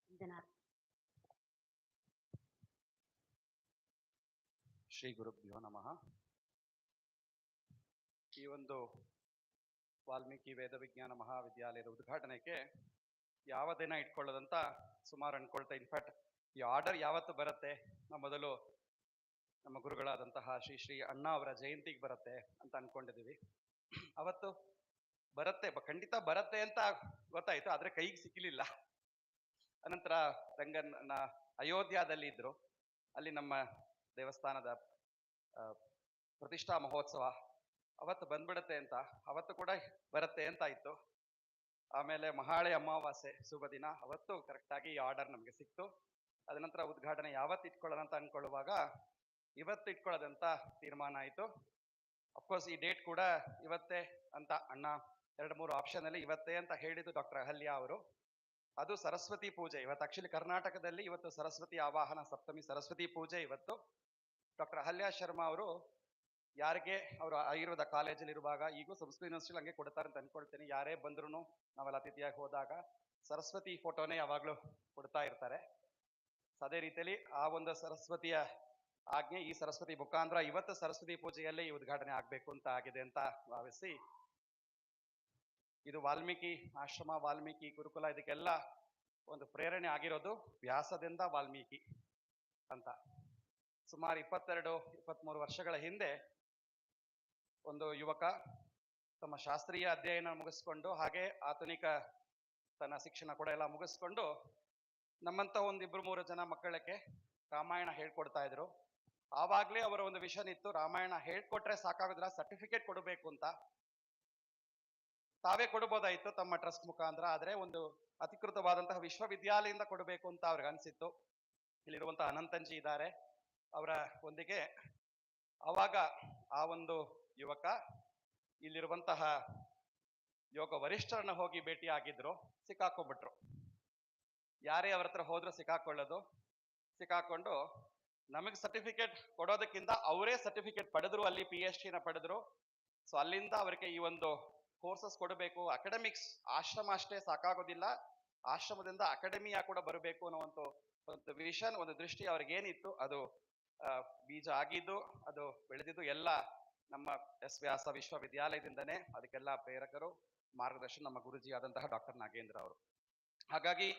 वन्दनार्थम्. ಶ್ರೀ ಗುರುಭ್ಯೋ ನಮಃ. ಈ ಒಂದು ವಾಲ್ಮೀಕಿ ವೇದ ವಿಜ್ಞಾನ ಮಹಾವಿದ್ಯಾಲಯದ ಉದ್ಘಾಟನೆಗೆ ಯಾವ ದಿನ ಇಟ್ಕೊಳ್ಳೋದಂತ ಸುಮಾರು ಅನ್ಕೊಳ್ತಾ, ಇನ್ಫ್ಯಾಕ್ಟ್ ಈ ಆರ್ಡರ್ ಯಾವತ್ತು ಬರುತ್ತೆ, ಮೊದಲು ನಮ್ಮ ಗುರುಗಳಾದಂತಹ ಶ್ರೀ ಶ್ರೀ ಅಣ್ಣ ಅವರ ಜಯಂತಿಗೆ ಬರುತ್ತೆ ಅಂತ ಅನ್ಕೊಂಡಿದ್ದೀವಿ. ಅವತ್ತು ಬರುತ್ತೆ, ಖಂಡಿತ ಬರುತ್ತೆ ಅಂತ ಗೊತ್ತಾಯ್ತು, ಆದ್ರೆ ಕೈಗೆ ಸಿಕ್ಕಲಿಲ್ಲ. ಅನಂತರ ರಂಗನ ಅಯೋಧ್ಯದಲ್ಲಿ ಇದ್ರು, ಅಲ್ಲಿ ನಮ್ಮ ದೇವಸ್ಥಾನದ ಪ್ರತಿಷ್ಠಾ ಮಹೋತ್ಸವ ಅವತ್ತು ಬಂದ್ಬಿಡುತ್ತೆ ಅಂತ, ಅವತ್ತು ಕೂಡ ಬರುತ್ತೆ ಅಂತ ಇತ್ತು. ಆಮೇಲೆ ಮಹಾಳೆ ಅಮಾವಾಸ್ಯೆ ಶುಭ ದಿನ, ಅವತ್ತು ಕರೆಕ್ಟಾಗಿ ಈ ಆರ್ಡರ್ ನಮಗೆ ಸಿಕ್ತು. ಅದ ನಂತರ ಉದ್ಘಾಟನೆ ಯಾವತ್ತು ಇಟ್ಕೊಳ್ಳೋಣ ಅಂತ ಅನ್ಕೊಳ್ಳುವಾಗ ಇವತ್ತು ಇಟ್ಕೊಳ್ಳೋದಂತ ತೀರ್ಮಾನ ಆಯಿತು. ಅಫ್ಕೋರ್ಸ್ ಈ ಡೇಟ್ ಕೂಡ ಇವತ್ತೇ ಅಂತ ಅಣ್ಣ 2-3 ಆಪ್ಷನ್ ಅಲ್ಲಿ ಇವತ್ತೇ ಅಂತ ಹೇಳಿದ್ದು ಡಾಕ್ಟರ್ ಅಹಲ್ಯ ಅವರು. ಅದು ಸರಸ್ವತಿ ಪೂಜೆ ಇವತ್ತು. ಆಕ್ಚುಲಿ ಕರ್ನಾಟಕದಲ್ಲಿ ಇವತ್ತು ಸರಸ್ವತಿ ಆವಾಹನ ಸಪ್ತಮಿ ಸರಸ್ವತಿ ಪೂಜೆ ಇವತ್ತು. ಡಾಕ್ಟರ್ ಅಹಲ್ಯ ಶರ್ಮಾ ಅವರು ಯಾರಿಗೆ ಅವರು ಆಯುರ್ವೇದ ಕಾಲೇಜಲ್ಲಿ ಇರುವಾಗ, ಈಗೂ ಸಂಸ್ಕೃತ ಯೂನಿವರ್ಸಿಟಿ ಹಂಗೆ ಕೊಡ್ತಾರೆ ಅಂತ ಅನ್ಕೊಳ್ತೀನಿ, ಯಾರೇ ಬಂದ್ರು ನಾವೆಲ್ಲ ಅತಿಥಿಯಾಗಿ ಹೋದಾಗ ಸರಸ್ವತಿ ಫೋಟೋನೇ ಯಾವಾಗಲೂ ಕೊಡ್ತಾ ಇರ್ತಾರೆ. ಅದೇ ರೀತಿಯಲ್ಲಿ ಆ ಒಂದು ಸರಸ್ವತಿಯ ಆಜ್ಞೆ ಈ ಸರಸ್ವತಿ ಮುಖಾಂತರ ಇವತ್ತು ಸರಸ್ವತಿ ಪೂಜೆಯಲ್ಲೇ ಈ ಉದ್ಘಾಟನೆ ಆಗ್ಬೇಕು ಅಂತ ಆಗಿದೆ ಅಂತ ಭಾವಿಸಿ, ಇದು ವಾಲ್ಮೀಕಿ ಆಶ್ರಮ, ವಾಲ್ಮೀಕಿ ಗುರುಕುಲ, ಇದಕ್ಕೆಲ್ಲ ಒಂದು ಪ್ರೇರಣೆ ಆಗಿರೋದು ವ್ಯಾಸದಿಂದ ವಾಲ್ಮೀಕಿ ಅಂತ. ಸುಮಾರು 22-23 ವರ್ಷಗಳ ಹಿಂದೆ ಒಂದು ಯುವಕ ತಮ್ಮ ಶಾಸ್ತ್ರೀಯ ಅಧ್ಯಯನ ಮುಗಿಸ್ಕೊಂಡು, ಹಾಗೆ ಆಧುನಿಕ ತನ್ನ ಶಿಕ್ಷಣ ಕೂಡ ಎಲ್ಲ ಮುಗಿಸ್ಕೊಂಡು, ನಮ್ಮಂತ 1-2-3 ಜನ ಮಕ್ಕಳಿಗೆ ರಾಮಾಯಣ ಹೇಳ್ಕೊಡ್ತಾ ಇದ್ರು. ಆವಾಗ್ಲೇ ಅವರ ಒಂದು ವಿಷನ್ ಇತ್ತು, ರಾಮಾಯಣ ಹೇಳ್ಕೊಟ್ರೆ ಸಾಕಾಗೋದಿಲ್ಲ, ಸರ್ಟಿಫಿಕೇಟ್ ಕೊಡಬೇಕು ಅಂತ. ತಾವೇ ಕೊಡ್ಬೋದಾಯ್ತು ತಮ್ಮ ಟ್ರಸ್ಟ್ ಮುಖಾಂತರ, ಆದ್ರೆ ಒಂದು ಅಧಿಕೃತವಾದಂತಹ ವಿಶ್ವವಿದ್ಯಾಲಯದಿಂದ ಕೊಡಬೇಕು ಅಂತ ಅವ್ರಿಗೆ ಅನ್ಸಿತ್ತು. ಇಲ್ಲಿರುವಂತಹ ಅನಂತಂಜಿ ಇದ್ದಾರೆ, ಅವರ ಒಂದಿಗೆ ಅವಾಗ ಆ ಒಂದು ಯುವಕ ಇಲ್ಲಿರುವಂತಹ ಯೋಗ ವರಿಷ್ಠರನ್ನ ಹೋಗಿ ಭೇಟಿ ಆಗಿದ್ರು, ಸಿಕ್ಕಾಕೊಂಡ್ಬಿಟ್ರು. ಯಾರೇ ಅವ್ರ ಹತ್ರ ಹೋದ್ರು ಸಿಕ್ಕಾಕೊಂಡು ನಮಗೆ ಸರ್ಟಿಫಿಕೇಟ್ ಕೊಡೋದಕ್ಕಿಂತ ಅವರೇ ಸರ್ಟಿಫಿಕೇಟ್ ಪಡೆದ್ರು, ಅಲ್ಲಿ PhD ನ ಪಡೆದ್ರು. ಸೊ ಅಲ್ಲಿಂದ ಅವರಿಗೆ ಈ ಒಂದು ಕೋರ್ಸಸ್ ಕೊಡಬೇಕು, ಅಕಾಡೆಮಿಕ್ಸ್ ಆಶ್ರಮ ಅಷ್ಟೇ ಸಾಕಾಗೋದಿಲ್ಲ, ಆಶ್ರಮದಿಂದ ಅಕಾಡೆಮಿಯಾ ಕೂಡ ಬರಬೇಕು ಅನ್ನೋ ಒಂದು ವಿಷನ್, ಒಂದು ದೃಷ್ಟಿ ಅವ್ರಿಗೆ ಏನಿತ್ತು, ಅದು ಬೀಜ ಆಗಿದ್ದು, ಅದು ಬೆಳೆದಿದ್ದು ಎಲ್ಲ ನಮ್ಮ ಎಸ್ ವ್ಯಾಸ ವಿಶ್ವವಿದ್ಯಾಲಯದಿಂದನೇ. ಅದಕ್ಕೆಲ್ಲ ಪ್ರೇರಕರು, ಮಾರ್ಗದರ್ಶನ ನಮ್ಮ ಗುರುಜಿ ಆದಂತಹ ಡಾಕ್ಟರ್ ನಾಗೇಂದ್ರ ಅವರು. ಹಾಗಾಗಿ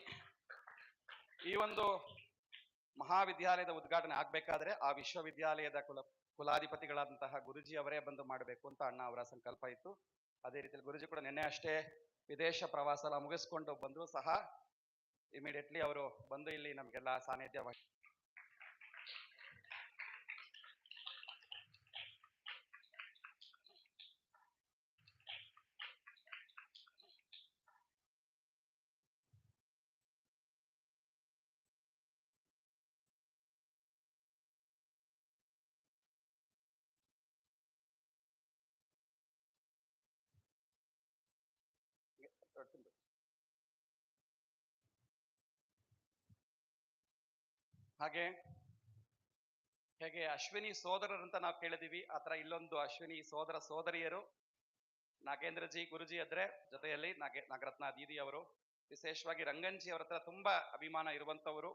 ಈ ಒಂದು ಮಹಾವಿದ್ಯಾಲಯದ ಉದ್ಘಾಟನೆ ಆಗ್ಬೇಕಾದ್ರೆ ಆ ವಿಶ್ವವಿದ್ಯಾಲಯದ ಕುಲಾಧಿಪತಿಗಳಾದಂತಹ ಗುರುಜಿ ಅವರೇ ಬಂದು ಮಾಡಬೇಕು ಅಂತ ಅಣ್ಣ ಅವರ ಸಂಕಲ್ಪ ಇತ್ತು. ಅದೇ ರೀತಿಯಲ್ಲಿ ಗುರುಜಿ ಕೂಡ ನಿನ್ನೆ ಅಷ್ಟೇ ವಿದೇಶ ಪ್ರವಾಸ ಎಲ್ಲ ಮುಗಿಸ್ಕೊಂಡು ಬಂದ್ರು ಸಹ ಇಮಿಡಿಯೇಟ್ಲಿ ಅವರು ಬಂದು ಇಲ್ಲಿ ನಮಗೆಲ್ಲ ಸಾನ್ನಿಧ್ಯ ಹಾಗೆ ಹೇಗೆ ಅಶ್ವಿನಿ ಸೋದರರಂತ ನಾವು ಕೇಳಿದೀವಿ, ಆತರ ಇಲ್ಲೊಂದು ಅಶ್ವಿನಿ ಸೋದರ ಸೋದರಿಯರು ನಾಗೇಂದ್ರಜಿ ಗುರುಜಿ ಅದ್ರೆ ಜೊತೆಯಲ್ಲಿ ನಾಗರತ್ನ ದೀದಿ ಅವರು, ವಿಶೇಷವಾಗಿ ರಂಗಂಜಿ ಅವರ ಹತ್ರ ತುಂಬಾ ಅಭಿಮಾನ ಇರುವಂತವರು.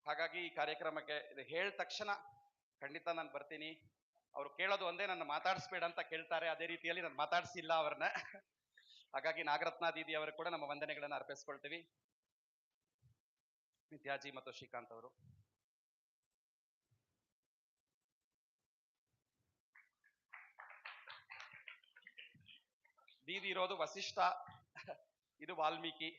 ಹಾಗಾಗಿ ಈ ಕಾರ್ಯಕ್ರಮಕ್ಕೆ ಇದು ಹೇಳಿದ ತಕ್ಷಣ ಖಂಡಿತ ನಾನು ಬರ್ತೀನಿ. ಅವ್ರು ಕೇಳೋದು ಒಂದೇ, ನನ್ನ ಮಾತಾಡಿಸ್ಬೇಡ ಅಂತ ಕೇಳ್ತಾರೆ, ಅದೇ ರೀತಿಯಲ್ಲಿ ನಾನು ಮಾತಾಡಿಸಿಲ್ಲ ಅವ್ರನ್ನ. ಹಾಗಾಗಿ ನಾಗರತ್ನ ದೀದಿ ಅವರು ಕೂಡ ನಮ್ಮ ವಂದನೆಗಳನ್ನು ಅರ್ಪಿಸ್ಕೊಳ್ತೀವಿ. ವಿದ್ಯಾಜಿ ಮತ್ತು ಶ್ರೀಕಾಂತ್ ಅವರು. ದೀದಿ ಇರೋದು ವಸಿಷ್ಠ, ಇದು ವಾಲ್ಮೀಕಿ.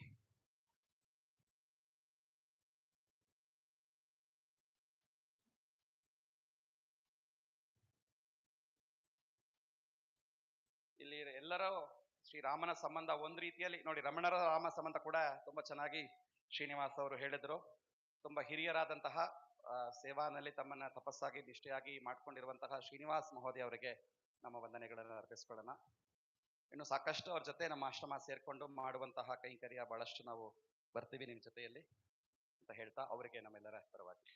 ಇಲ್ಲಿ ಎಲ್ಲರೂ ಶ್ರೀರಾಮನ ಸಂಬಂಧ ಒಂದು ರೀತಿಯಲ್ಲಿ ನೋಡಿ, ರಮಣರ ರಾಮ ಸಂಬಂಧ ಕೂಡ ತುಂಬಾ ಚೆನ್ನಾಗಿ ಶ್ರೀನಿವಾಸ್ ಅವರು ಹೇಳಿದ್ರು. ತುಂಬಾ ಹಿರಿಯರಾದಂತಹ ಸೇವಾನಲ್ಲಿ ತಮ್ಮನ್ನ ತಪಸ್ಸಾಗಿ ನಿಷ್ಠೆಯಾಗಿ ಮಾಡ್ಕೊಂಡಿರುವಂತಹ ಶ್ರೀನಿವಾಸ್ ಮಹೋದಯ ಅವರಿಗೆ ನಮ್ಮ ವಂದನೆಗಳನ್ನು ಅರ್ಪಿಸ್ಕೊಳ್ಳೋಣ. ಇನ್ನು ಸಾಕಷ್ಟು ಅವ್ರ ಜೊತೆ ನಮ್ಮ ಆಶ್ರಮ ಸೇರ್ಕೊಂಡು ಮಾಡುವಂತಹ ಕೈಂಕರ್ಯ ಬಹಳಷ್ಟು ನಾವು ಬರ್ತೀವಿ ನಿಮ್ಮ ಜೊತೆಯಲ್ಲಿ ಅಂತ ಹೇಳ್ತಾ ಅವರಿಗೆ ನಮ್ಮೆಲ್ಲರ ಪರವಾಗಿ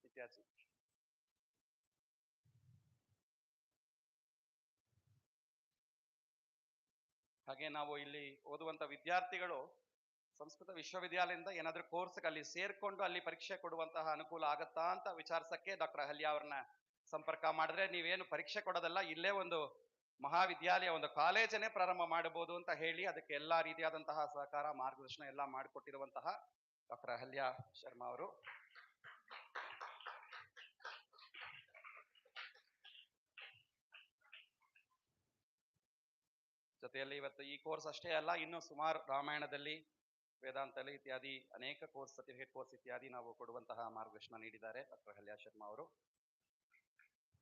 ಇತ್ಯಾದಿ. ಹಾಗೆ ನಾವು ಇಲ್ಲಿ ಓದುವಂತ ವಿದ್ಯಾರ್ಥಿಗಳು ಸಂಸ್ಕೃತ ವಿಶ್ವವಿದ್ಯಾಲಯದಿಂದ ಏನಾದ್ರೂ ಕೋರ್ಸ್ ಅಲ್ಲಿ ಸೇರ್ಕೊಂಡು ಅಲ್ಲಿ ಪರೀಕ್ಷೆ ಕೊಡುವಂತಹ ಅನುಕೂಲ ಆಗತ್ತಾ ಅಂತ ವಿಚಾರಿಸಕ್ಕೆ ಡಾಕ್ಟರ್ ಅಹಲ್ಯ ಅವ್ರನ್ನ ಸಂಪರ್ಕ ಮಾಡಿದ್ರೆ, ನೀವೇನು ಪರೀಕ್ಷೆ ಕೊಡೋದಲ್ಲ, ಇಲ್ಲೇ ಒಂದು ಮಹಾವಿದ್ಯಾಲಯ ಒಂದು ಕಾಲೇಜನ್ನೇ ಪ್ರಾರಂಭ ಮಾಡಬಹುದು ಅಂತ ಹೇಳಿ ಅದಕ್ಕೆ ಎಲ್ಲಾ ರೀತಿಯಾದಂತಹ ಸಹಕಾರ ಮಾರ್ಗದರ್ಶನ ಎಲ್ಲ ಮಾಡಿಕೊಟ್ಟಿರುವಂತಹ ಡಾಕ್ಟರ್ ಅಹಲ್ಯ ಶರ್ಮಾ ಅವರು. ಜೊತೆಯಲ್ಲಿ ಇವತ್ತು ಈ ಕೋರ್ಸ್ ಅಷ್ಟೇ ಅಲ್ಲ, ಇನ್ನು ಸುಮಾರು ರಾಮಾಯಣದಲ್ಲಿ, ವೇದಾಂತದಲ್ಲಿ ಇತ್ಯಾದಿ ಅನೇಕ ಕೋರ್ಸ್, ಸರ್ಟಿಫಿಕೇಟ್ ಕೋರ್ಸ್ ಇತ್ಯಾದಿ ನಾವು ಕೊಡುವಂತಹ ಮಾರ್ಗದರ್ಶನ ನೀಡಿದ್ದಾರೆ ಡಾಕ್ಟರ್ ಅಹಲ್ಯ ಶರ್ಮಾ ಅವರು.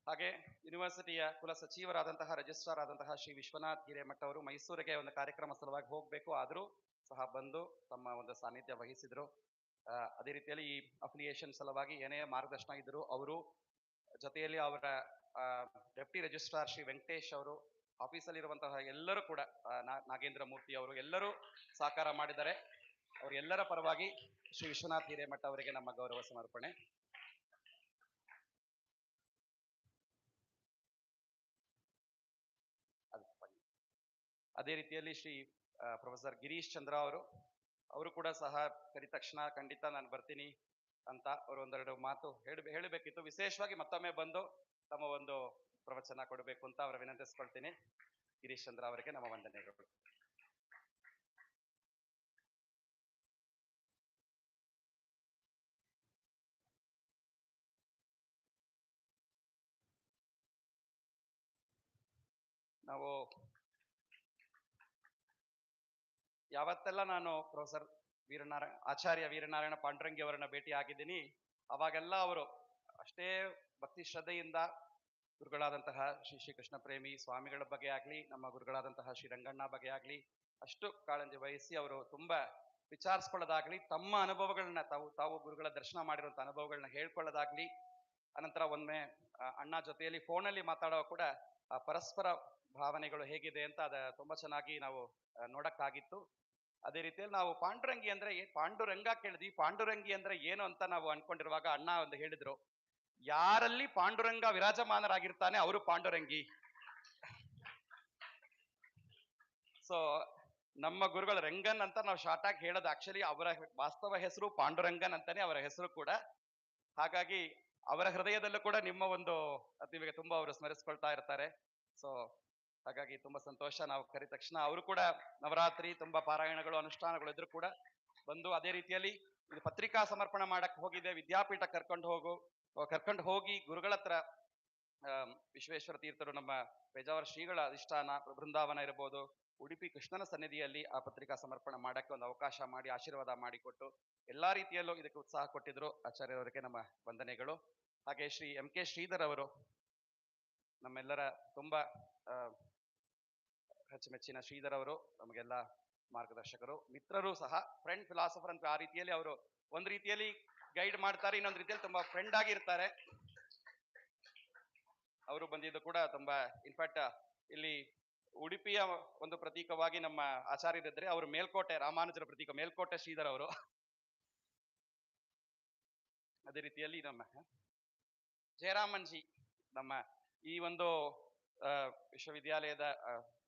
ಹಾಗೆ ಯೂನಿವರ್ಸಿಟಿಯ ಕುಲ ಸಚಿವರಾದಂತಹ ರಿಜಿಸ್ಟ್ರಾರ್ ಆದಂತಹ ಶ್ರೀ ವಿಶ್ವನಾಥ್ ಹಿರೇಮಠ ಅವರು ಮೈಸೂರಿಗೆ ಒಂದು ಕಾರ್ಯಕ್ರಮ ಸಲುವಾಗಿ ಹೋಗಬೇಕು, ಆದರೂ ಸಹ ಬಂದು ತಮ್ಮ ಒಂದು ಸಾನ್ನಿಧ್ಯ ವಹಿಸಿದ್ರು. ಅದೇ ರೀತಿಯಲ್ಲಿ ಈ ಅಫಿಲಿಯೇಷನ್ ಸಲುವಾಗಿ ಏನೇ ಮಾರ್ಗದರ್ಶನ ಇದ್ದರು ಅವರು, ಜೊತೆಯಲ್ಲಿ ಅವರ ಡೆಪ್ಟಿ ರಿಜಿಸ್ಟ್ರಾರ್ ಶ್ರೀ ವೆಂಕಟೇಶ್ ಅವರು, ಆಫೀಸಲ್ಲಿರುವಂತಹ ಎಲ್ಲರೂ ಕೂಡ ನಾಗೇಂದ್ರ ಮೂರ್ತಿ ಅವರು ಎಲ್ಲರೂ ಸಹಕಾರ ಮಾಡಿದ್ದಾರೆ. ಅವರೆಲ್ಲರ ಪರವಾಗಿ ಶ್ರೀ ವಿಶ್ವನಾಥ್ ಹಿರೇಮಠ ಅವರಿಗೆ ನಮ್ಮ ಗೌರವ ಸಮರ್ಪಣೆ. ಅದೇ ರೀತಿಯಲ್ಲಿ ಶ್ರೀ ಪ್ರೊಫೆಸರ್ ಗಿರೀಶ್ ಚಂದ್ರ ಅವರು ಕೂಡ ಸಹ ಕರಿದ ತಕ್ಷಣ ಖಂಡಿತ ನಾನು ಬರ್ತೀನಿ ಅಂತ ಅವರು ಒಂದೆರಡು ಮಾತು ಹೇಳಬೇಕಿತ್ತು. ವಿಶೇಷವಾಗಿ ಮತ್ತೊಮ್ಮೆ ಬಂದು ತಮ್ಮ ಒಂದು ಪ್ರವಚನ ಕೊಡಬೇಕು ಅಂತ ಅವರ ವಿನಂತಿಸ್ಕೊಳ್ತೀನಿ. ಗಿರೀಶ್ ಚಂದ್ರ ಅವರಿಗೆ ನಮ್ಮ ವಂದನೆಗಳು. ನಾವು ಯಾವತ್ತೆಲ್ಲ ನಾನು ಪ್ರೊಫೆಸರ್ ಆಚಾರ್ಯ ವೀರನಾರಾಯಣ ಪಾಂಡುರಂಗಿ ಅವರನ್ನ ಭೇಟಿ ಆಗಿದ್ದೀನಿ, ಅವಾಗೆಲ್ಲ ಅವರು ಅಷ್ಟೇ ಭಕ್ತಿ ಶ್ರದ್ಧೆಯಿಂದ ಗುರುಗಳಾದಂತಹ ಶ್ರೀ ಕೃಷ್ಣ ಪ್ರೇಮಿ ಸ್ವಾಮಿಗಳ ಬಗ್ಗೆ ಆಗ್ಲಿ, ನಮ್ಮ ಗುರುಗಳಾದಂತಹ ಶ್ರೀ ರಂಗಣ್ಣ ಬಗ್ಗೆ ಆಗ್ಲಿ ಅಷ್ಟು ಕಾಳಜಿ ವಹಿಸಿ ಅವರು ತುಂಬಾ ವಿಚಾರಿಸ್ಕೊಳ್ಳೋದಾಗ್ಲಿ, ತಮ್ಮ ಅನುಭವಗಳನ್ನ ತಾವು ಗುರುಗಳ ದರ್ಶನ ಮಾಡಿರುವಂತಹ ಅನುಭವಗಳನ್ನ ಹೇಳ್ಕೊಳ್ಳೋದಾಗ್ಲಿ, ಅನಂತರ ಒಮ್ಮೆ ಅಣ್ಣ ಜೊತೆಯಲ್ಲಿ ಫೋನಲ್ಲಿ ಮಾತಾಡೋ ಕೂಡ ಆ ಪರಸ್ಪರ ಭಾವನೆಗಳು ಹೇಗಿದೆ ಅಂತ ತುಂಬಾ ಚೆನ್ನಾಗಿ ನಾವು ನೋಡಕ್ಕಾಗಿತ್ತು. ಅದೇ ರೀತಿಯಲ್ಲಿ ನಾವು ಪಾಂಡುರಂಗಿ ಅಂದ್ರೆ ಪಾಂಡುರಂಗ ಕೇಳಿದ್ವಿ, ಪಾಂಡುರಂಗಿ ಅಂದ್ರೆ ಏನು ಅಂತ ನಾವು ಅನ್ಕೊಂಡಿರುವಾಗ ಅಣ್ಣ ಒಂದು ಹೇಳಿದ್ರು, ಯಾರಲ್ಲಿ ಪಾಂಡುರಂಗ ವಿರಾಜಮಾನರಾಗಿರ್ತಾನೆ ಅವರು ಪಾಂಡುರಂಗಿ. ಸೊ ನಮ್ಮ ಗುರುಗಳು ರಂಗನ್ ಅಂತ ನಾವು ಶಾರ್ಟ್ ಆಗಿ ಹೇಳೋದು, ಆಕ್ಚುಲಿ ಅವರ ವಾಸ್ತವ ಹೆಸರು ಪಾಂಡುರಂಗನ್ ಅಂತಾನೆ ಅವರ ಹೆಸರು ಕೂಡ. ಹಾಗಾಗಿ ಅವರ ಹೃದಯದಲ್ಲೂ ಕೂಡ ನಿಮ್ಮ ಒಂದು ನಿಮಗೆ ತುಂಬಾ ಅವರು ಸ್ಮರಿಸ್ಕೊಳ್ತಾ ಇರ್ತಾರೆ. ಸೊ ಹಾಗಾಗಿ ತುಂಬಾ ಸಂತೋಷ. ನಾವು ಕರೆದ ತಕ್ಷಣ ಅವರು ಕೂಡ ನವರಾತ್ರಿ ತುಂಬಾ ಪಾರಾಯಣಗಳು ಅನುಷ್ಠಾನಗಳು ಇದ್ರು ಕೂಡ ಬಂದು ಅದೇ ರೀತಿಯಲ್ಲಿ ಇದು ಪತ್ರಿಕಾ ಸಮರ್ಪಣೆ ಮಾಡಕ್ಕೆ ಹೋಗಿದೆ, ವಿದ್ಯಾಪೀಠ ಕರ್ಕೊಂಡು ಹೋಗಿ ಗುರುಗಳ ಹತ್ರ ವಿಶ್ವೇಶ್ವರ ತೀರ್ಥರು ನಮ್ಮ ಪೇಜಾವರ ಶ್ರೀಗಳ ಅಧಿಷ್ಠಾನ ಬೃಂದಾವನ ಇರಬಹುದು, ಉಡುಪಿ ಕೃಷ್ಣನ ಸನ್ನಿಧಿಯಲ್ಲಿ ಆ ಪತ್ರಿಕಾ ಸಮರ್ಪಣೆ ಮಾಡಕ್ಕೆ ಒಂದು ಅವಕಾಶ ಮಾಡಿ ಆಶೀರ್ವಾದ ಮಾಡಿಕೊಟ್ಟು ಎಲ್ಲಾ ರೀತಿಯಲ್ಲೂ ಇದಕ್ಕೆ ಉತ್ಸಾಹ ಕೊಟ್ಟಿದ್ರು ಆಚಾರ್ಯರವರಿಗೆ ನಮ್ಮ ವಂದನೆಗಳು. ಹಾಗೆ ಶ್ರೀ MK ಶ್ರೀಧರ್ ಅವರು ನಮ್ಮೆಲ್ಲರ ತುಂಬಾ ಅಚ್ಚುಮೆಚ್ಚಿನ ಶ್ರೀಧರ್ ಅವರು ನಮಗೆಲ್ಲ ಮಾರ್ಗದರ್ಶಕರು, ಮಿತ್ರರು ಸಹ, ಫ್ರೆಂಡ್ ಫಿಲಾಸಫರ್ ಅಂತ ಆ ರೀತಿಯಲ್ಲಿ ಅವರು ಒಂದು ರೀತಿಯಲ್ಲಿ ಗೈಡ್ ಮಾಡ್ತಾರೆ, ಇನ್ನೊಂದು ರೀತಿಯಲ್ಲಿ ತುಂಬಾ ಫ್ರೆಂಡ್ ಆಗಿರ್ತಾರೆ. ಅವರು ಬಂದಿದ್ದು ಕೂಡ ತುಂಬಾ ಇನ್ಫ್ಯಾಕ್ಟ್ ಇಲ್ಲಿ ಉಡುಪಿಯ ಒಂದು ಪ್ರತೀಕವಾಗಿ ನಮ್ಮ ಆಚಾರ್ಯರಿದ್ರೆ ಅವರು ಮೇಲ್ಕೋಟೆ ರಾಮಾನುಜರ ಪ್ರತೀಕ ಮೇಲ್ಕೋಟೆ ಶ್ರೀಧರ್ ಅವರು. ಅದೇ ರೀತಿಯಲ್ಲಿ ನಮ್ಮ ಜಯರಾಮನ್ಜಿ ನಮ್ಮ ಈ ಒಂದು ವಿಶ್ವವಿದ್ಯಾಲಯದ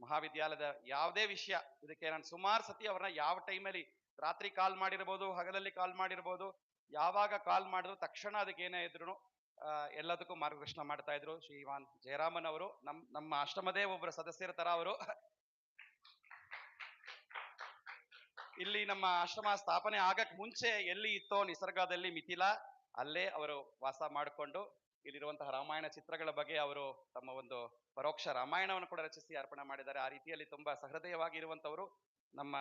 ಮಹಾವಿದ್ಯಾಲಯದ ಯಾವುದೇ ವಿಷಯ ಇದಕ್ಕೆ ನಾನು ಸುಮಾರು ಸತಿ ಅವ್ರನ್ನ ಯಾವ ಟೈಮಲ್ಲಿ ರಾತ್ರಿ ಕಾಲ್ ಮಾಡಿರ್ಬೋದು, ಹಗಲಲ್ಲಿ ಕಾಲ್ ಮಾಡಿರ್ಬೋದು, ಯಾವಾಗ ಕಾಲ್ ಮಾಡಿದ್ರು ತಕ್ಷಣ ಅದಕ್ಕೆ ಏನೇ ಇದ್ರು ಎಲ್ಲದಕ್ಕೂ ಮಾರ್ಗದರ್ಶನ ಮಾಡ್ತಾ ಇದ್ರು ಶ್ರೀಮಾನ್ ಜಯರಾಮನ್ ಅವರು. ನಮ್ಮ ಆಶ್ರಮದೇ ಒಬ್ಬರ ಸದಸ್ಯರ ತರ ಅವರು. ಇಲ್ಲಿ ನಮ್ಮ ಆಶ್ರಮ ಸ್ಥಾಪನೆ ಆಗಕ್ ಮುಂಚೆ ಎಲ್ಲಿ ಇತ್ತೋ ನಿಸರ್ಗದಲ್ಲಿ ಮಿಥಿಲಾ, ಅಲ್ಲೇ ಅವರು ವಾಸ ಮಾಡಿಕೊಂಡು ಇಲ್ಲಿರುವಂತಹ ರಾಮಾಯಣ ಚಿತ್ರಗಳ ಬಗ್ಗೆ ಅವರು ತಮ್ಮ ಒಂದು ಪರೋಕ್ಷ ರಾಮಾಯಣವನ್ನು ಕೂಡ ರಚಿಸಿ ಅರ್ಪಣೆ ಮಾಡಿದ್ದಾರೆ. ಆ ರೀತಿಯಲ್ಲಿ ತುಂಬಾ ಸಹೃದಯವಾಗಿ ಇರುವಂತವರು, ನಮ್ಮ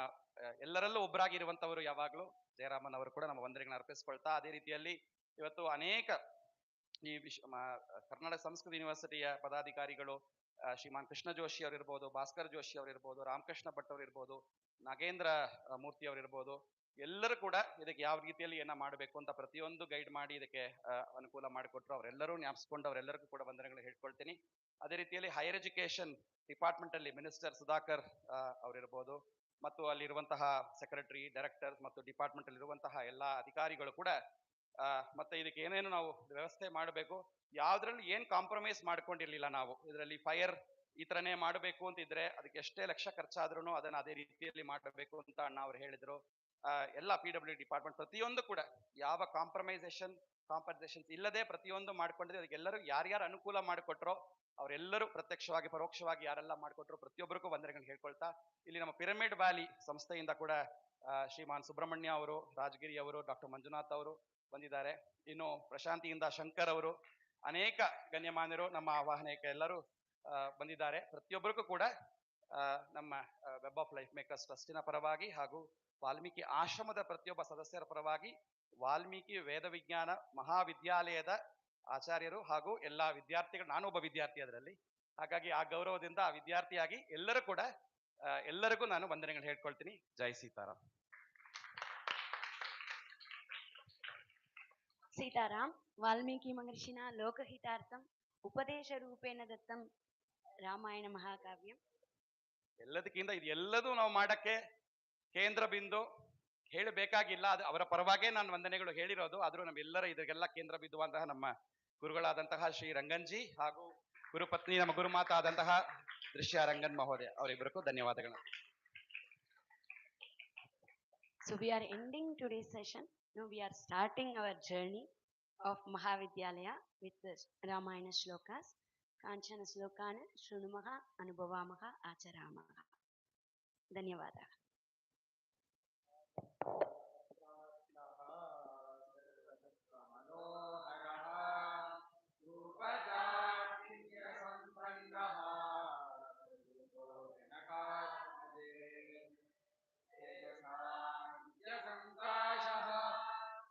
ಎಲ್ಲರಲ್ಲೂ ಒಬ್ಬರಾಗಿರುವಂತವರು ಯಾವಾಗಲೂ ಜಯರಾಮನ್ ಅವರು ಕೂಡ ನಮ್ಮ ವಂದನೆಗಳನ್ನ ಅರ್ಪಿಸ್ಕೊಳ್ತಾ, ಅದೇ ರೀತಿಯಲ್ಲಿ ಇವತ್ತು ಅನೇಕ ಈ ಕರ್ನಾಟಕ ಸಂಸ್ಕೃತ ಯೂನಿವರ್ಸಿಟಿಯ ಪದಾಧಿಕಾರಿಗಳು ಶ್ರೀಮಾನ್ ಕೃಷ್ಣ ಜೋಶಿ ಅವರಿರ್ಬೋದು, ಭಾಸ್ಕರ್ ಜೋಶಿ ಅವರಿರ್ಬೋದು, ರಾಮಕೃಷ್ಣ ಭಟ್ ಅವರಿರ್ಬೋದು, ನಾಗೇಂದ್ರ ಮೂರ್ತಿ ಅವರಿರ್ಬೋದು, ಎಲ್ಲರೂ ಕೂಡ ಇದಕ್ಕೆ ಯಾವ ರೀತಿಯಲ್ಲಿ ಏನ ಮಾಡಬೇಕು ಅಂತ ಪ್ರತಿಯೊಂದು ಗೈಡ್ ಮಾಡಿ ಇದಕ್ಕೆ ಅನುಕೂಲ ಮಾಡಿಕೊಟ್ರು. ಅವರೆಲ್ಲರೂ ಜ್ಞಾಪಿಸ್ಕೊಂಡು ಅವರೆಲ್ಲರಿಗೂ ಕೂಡ ವಂದನೆಗಳು ಹೇಳ್ಕೊಳ್ತೀನಿ. ಅದೇ ರೀತಿಯಲ್ಲಿ ಹೈಯರ್ ಎಜುಕೇಶನ್ ಡಿಪಾರ್ಟ್ಮೆಂಟ್ ಅಲ್ಲಿ ಮಿನಿಸ್ಟರ್ ಸುಧಾಕರ್ ಅವರಿರ್ಬೋದು, ಮತ್ತು ಅಲ್ಲಿರುವಂತಹ ಸೆಕ್ರೆಟರಿ, ಡೈರೆಕ್ಟರ್ ಮತ್ತು ಡಿಪಾರ್ಟ್ಮೆಂಟ್ ಅಲ್ಲಿ ಇರುವಂತಹ ಎಲ್ಲಾ ಅಧಿಕಾರಿಗಳು ಕೂಡ ಮತ್ತೆ ಇದಕ್ಕೆ ಏನೇನು ನಾವು ವ್ಯವಸ್ಥೆ ಮಾಡಬೇಕು, ಯಾವ್ದ್ರಲ್ಲಿ ಏನ್ ಕಾಂಪ್ರಮೈಸ್ ಮಾಡ್ಕೊಂಡಿರ್ಲಿಲ್ಲ ನಾವು. ಇದರಲ್ಲಿ ಫೈರ್ ಈ ತರನೇ ಮಾಡಬೇಕು ಅಂತ ಇದ್ರೆ ಅದಕ್ಕೆ ಎಷ್ಟೇ ಲಕ್ಷ ಖರ್ಚಾದ್ರೂ ಅದನ್ನ ಅದೇ ರೀತಿಯಲ್ಲಿ ಮಾಡಬೇಕು ಅಂತ ಅಣ್ಣ ಅವ್ರು ಹೇಳಿದ್ರು. ಎಲ್ಲ PW ಡಿಪಾರ್ಟ್ಮೆಂಟ್ ಪ್ರತಿಯೊಂದು ಕೂಡ ಯಾವ ಕಾಂಪನ್ಸೇಷನ್ಸ್ ಇಲ್ಲದೆ ಪ್ರತಿಯೊಂದು ಮಾಡ್ಕೊಂಡಿದ್ರೆ ಅದಕ್ಕೆಲ್ಲರೂ ಯಾರ್ಯಾರು ಅನುಕೂಲ ಮಾಡಿಕೊಟ್ರೋ ಅವರೆಲ್ಲರೂ ಪ್ರತ್ಯಕ್ಷವಾಗಿ ಪರೋಕ್ಷವಾಗಿ ಯಾರೆಲ್ಲ ಮಾಡಿಕೊಟ್ರು ಪ್ರತಿಯೊಬ್ಬರಿಗೂ ವಂದನೆಗಳನ್ನ ಹೇಳ್ಕೊಳ್ತಾ, ಇಲ್ಲಿ ನಮ್ಮ ಪಿರಮಿಡ್ ವ್ಯಾಲಿ ಸಂಸ್ಥೆಯಿಂದ ಕೂಡ ಶ್ರೀಮಾನ್ ಸುಬ್ರಹ್ಮಣ್ಯ ಅವರು, ರಾಜಗಿರಿ ಅವರು, ಡಾಕ್ಟರ್ ಮಂಜುನಾಥ್ ಅವರು ಬಂದಿದ್ದಾರೆ. ಇನ್ನು ಪ್ರಶಾಂತಿಯಿಂದ ಶಂಕರ್ ಅವರು, ಅನೇಕ ಗಣ್ಯಮಾನ್ಯರು ನಮ್ಮ ಆವಾಹನೆಗೆ ಎಲ್ಲರೂ ಬಂದಿದ್ದಾರೆ. ಪ್ರತಿಯೊಬ್ಬರಿಗೂ ಕೂಡ ನಮ್ಮ ವೆಬ್ ಆಫ್ ಲೈಫ್ ಮೇಕರ್ಸ್ ಟ್ರಸ್ಟಿನ ಪರವಾಗಿ ಹಾಗೂ ವಾಲ್ಮೀಕಿ ಆಶ್ರಮದ ಪ್ರತಿಯೊಬ್ಬ ಸದಸ್ಯರ ಪರವಾಗಿ ವಾಲ್ಮೀಕಿ ವೇದ ವಿಜ್ಞಾನ ಮಹಾವಿದ್ಯಾಲಯದ ಆಚಾರ್ಯರು ಹಾಗೂ ಎಲ್ಲಾ ವಿದ್ಯಾರ್ಥಿಗಳು, ನಾನು ಒಬ್ಬ ವಿದ್ಯಾರ್ಥಿ ಅದರಲ್ಲಿ, ಹಾಗಾಗಿ ಆ ಗೌರವದಿಂದ ಆ ವಿದ್ಯಾರ್ಥಿಯಾಗಿ ಎಲ್ಲರೂ ಕೂಡ ಎಲ್ಲರಿಗೂ ನಾನು ವಂದನೆಗಳು ಹೇಳ್ಕೊಳ್ತೀನಿ. ಜೈ ಸೀತಾರಾಮ್. ಸೀತಾರಾಮ್. ವಾಲ್ಮೀಕಿ ಮಹರ್ಷಿನ ಲೋಕಹಿತಾರ್ಥಂ ಉಪದೇಶ ರೂಪೇಣ ದತ್ತಂ ರಾಮಾಯಣ ಮಹಾಕಾವ್ಯಂ. ಎಲ್ಲದಕ್ಕಿಂತ ಇದು ಎಲ್ಲದೂ ನಾವು ಮಾಡಕ್ಕೆ ಕೇಂದ್ರ ಬಿಂದು ಹೇಳಬೇಕಾಗಿಲ್ಲ, ಅದು ಅವರ ಪರವಾಗೇ ನಾನು ವಂದನೆಗಳು ಹೇಳಿರೋದು. ಆದ್ರೂ ನಮ್ಮೆಲ್ಲರ ಇದಕ್ಕೆಲ್ಲ ಕೇಂದ್ರ ಬಿದ್ದುವಂತಹ ನಮ್ಮ ಗುರುಗಳಾದಂತಹ ಶ್ರೀ ರಂಗನ್ಜಿ ಹಾಗೂ ಗುರುಪತ್ನಿ ನಮ್ಮ ಗುರುಮಾತ ಆದಂತಹ ದೃಶ್ಯ ರಂಗನ್ ಮಹೋದಯ ಅವರಿಬ್ಬರಿಗೂ ಧನ್ಯವಾದಗಳು. So we are ending today's session. Now we are starting our journey of Mahavidyalaya with the Ramayana shlokas. Kanchana shlokana shrunumah anubhavamah acharamah. ಧನ್ಯವಾದ.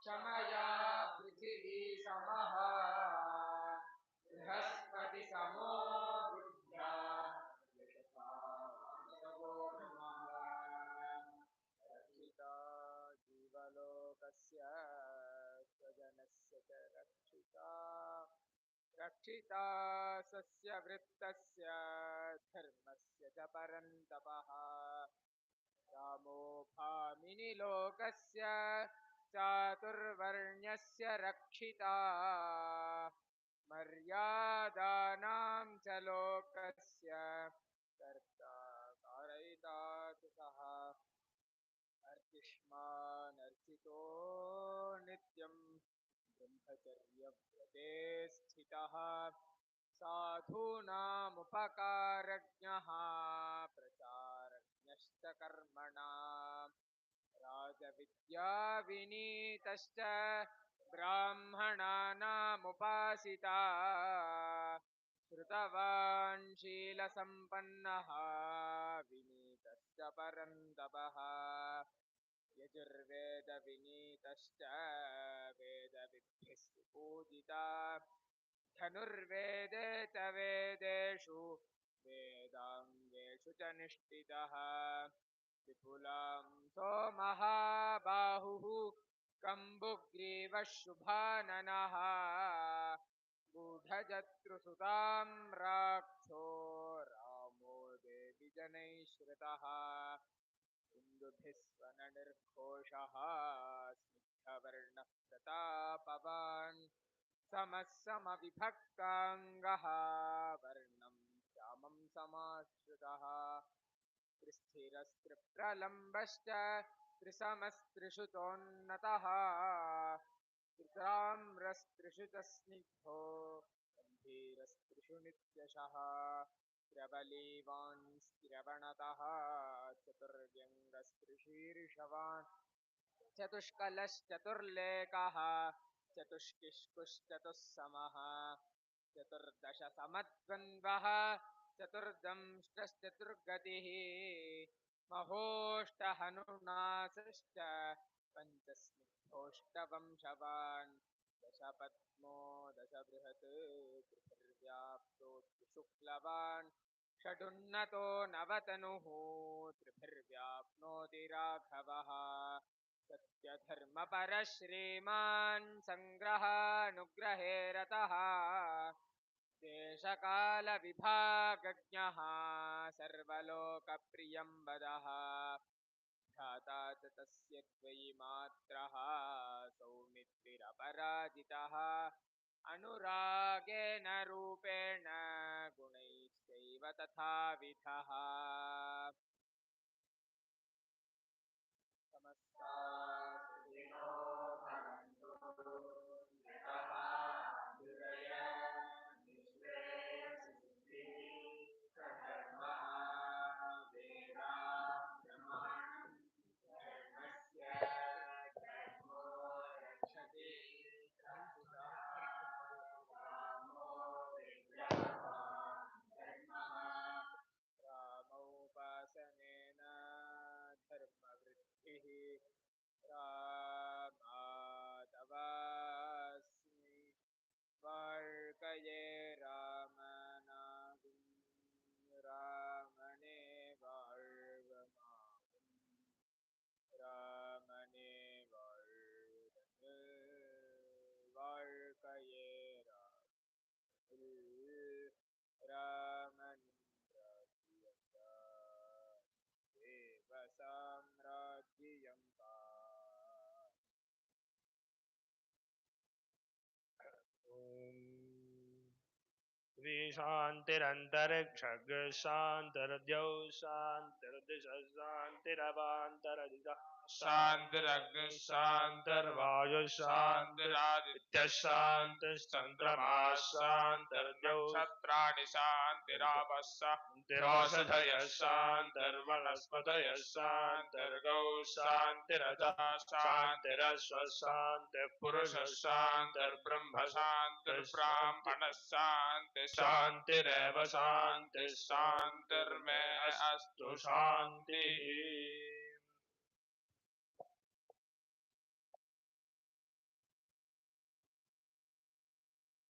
क्षमया पृथिवी समः बृहस्पति समो बुद्ध्या रक्षिता जीवलोकस्य स्वजनस्य च रक्षिता सस्यवृत्तस्य धर्मस्य च परन्तपः रामो भामिनि लोकस्य चातुर्वर्ण्यस्य रक्षिता मर्यादानां च लोकस्य कर्ता कारयिता तु सः अर्चिष्मानर्चितो नित्यं ब्रह्मचर्यव्रते स्थितः साधूनामुपकारज्ञः प्रचारज्ञश्च कर्मणां राजविद्या विनीतश्च ब्राह्मणानामुपासिता श्रुतवान् शीलसम्पन्नः विनीतश्च परन्तपः यजुर्वेदविनीतश्च वेदविद्भिः पूजिता धनुर्वेदे च वेदेषु वेदाङ्गेषु च निष्ठितः विपुलांसो महाबाहुः कम्बुग्रीवः शुभाननः गूढजत्रुसुतां राक्षो रामो देवि जनैः श्रुतः इन्दुभिः स्वननिर्घोषः स्निग्धवर्णः प्रतापवान् समः समविभक्ताङ्गः वर्णं श्यामं समाश्रितः त्रिस्थिरस्त्रिप्रलम्बश्च त्रिसमस्त्रिषुतोन्नतः त्रिताम्रस्त्रिषु च स्निग्धो गम्भीरस्त्रिषु नित्यशः प्रबलीवांस्त्रिरवणतः चतुर्व्यङ्गस्त्रिशीर्षवान् चतुष्कलश्चतुर्लेखः चतुष्किष्कुश्चतुस्समः चतुर्दश समद्वन्द्वः चतुर्दंष्टश्चतुर्गतिः महोष्टहनुनासश्च पञ्चस्निग्धोष्टवंशवान् दशपद्मो दशबृहत् त्रिभिर्व्याप्तो त्रिशुक्लवान् षडुन्नतो नवतनुः त्रिभिर्व्याप्नोति राघवः सत्यधर्मपरः श्रीमान् सङ्ग्रहानुग्रहे रतः देशकालविभागज्ञः सर्वलोकप्रियं वदः ध्याता च तस्य द्वयि मात्रः सौमित्रिरपराजितः अनुरागेण रूपेण गुणैश्चैव तथाविधः समस्तास्तिनो भवन्तु यतः हृदय निःश्रेयसिद्धिः सधर्मः वेदाप्रमाणम् धर्मस्य धर्मो रक्षति रामो विग्रहवान् धर्मः रामोपासनेन धर्मवृद्धिः रामादवास्मि वार्कये रामनागुं रामणे वार्वमागुं रामणे वार्कये रामनिन्द्रायता देव साम्राज्यं शांतिरंतरिक्षग शांतिर्द्यौ शांतिर्दिश शांतिरवांतरदिश शांतिरग्नि शांतिर्वायु शांतिरादित्य शांतिश्चंद्रमा शांतिर्द्यौ नक्षत्राणि शांतिरापः शांतिरौषधय शांतिर्वनस्पतय शांतिर्गौ शांतिरजः शांतिरश्व शांतिः पुरुषः शांतिर्ब्रह्म शांतिर्ब्राह्मणः शांति शांतिरेव शांति शांतिर्मे अस्तु शांतिः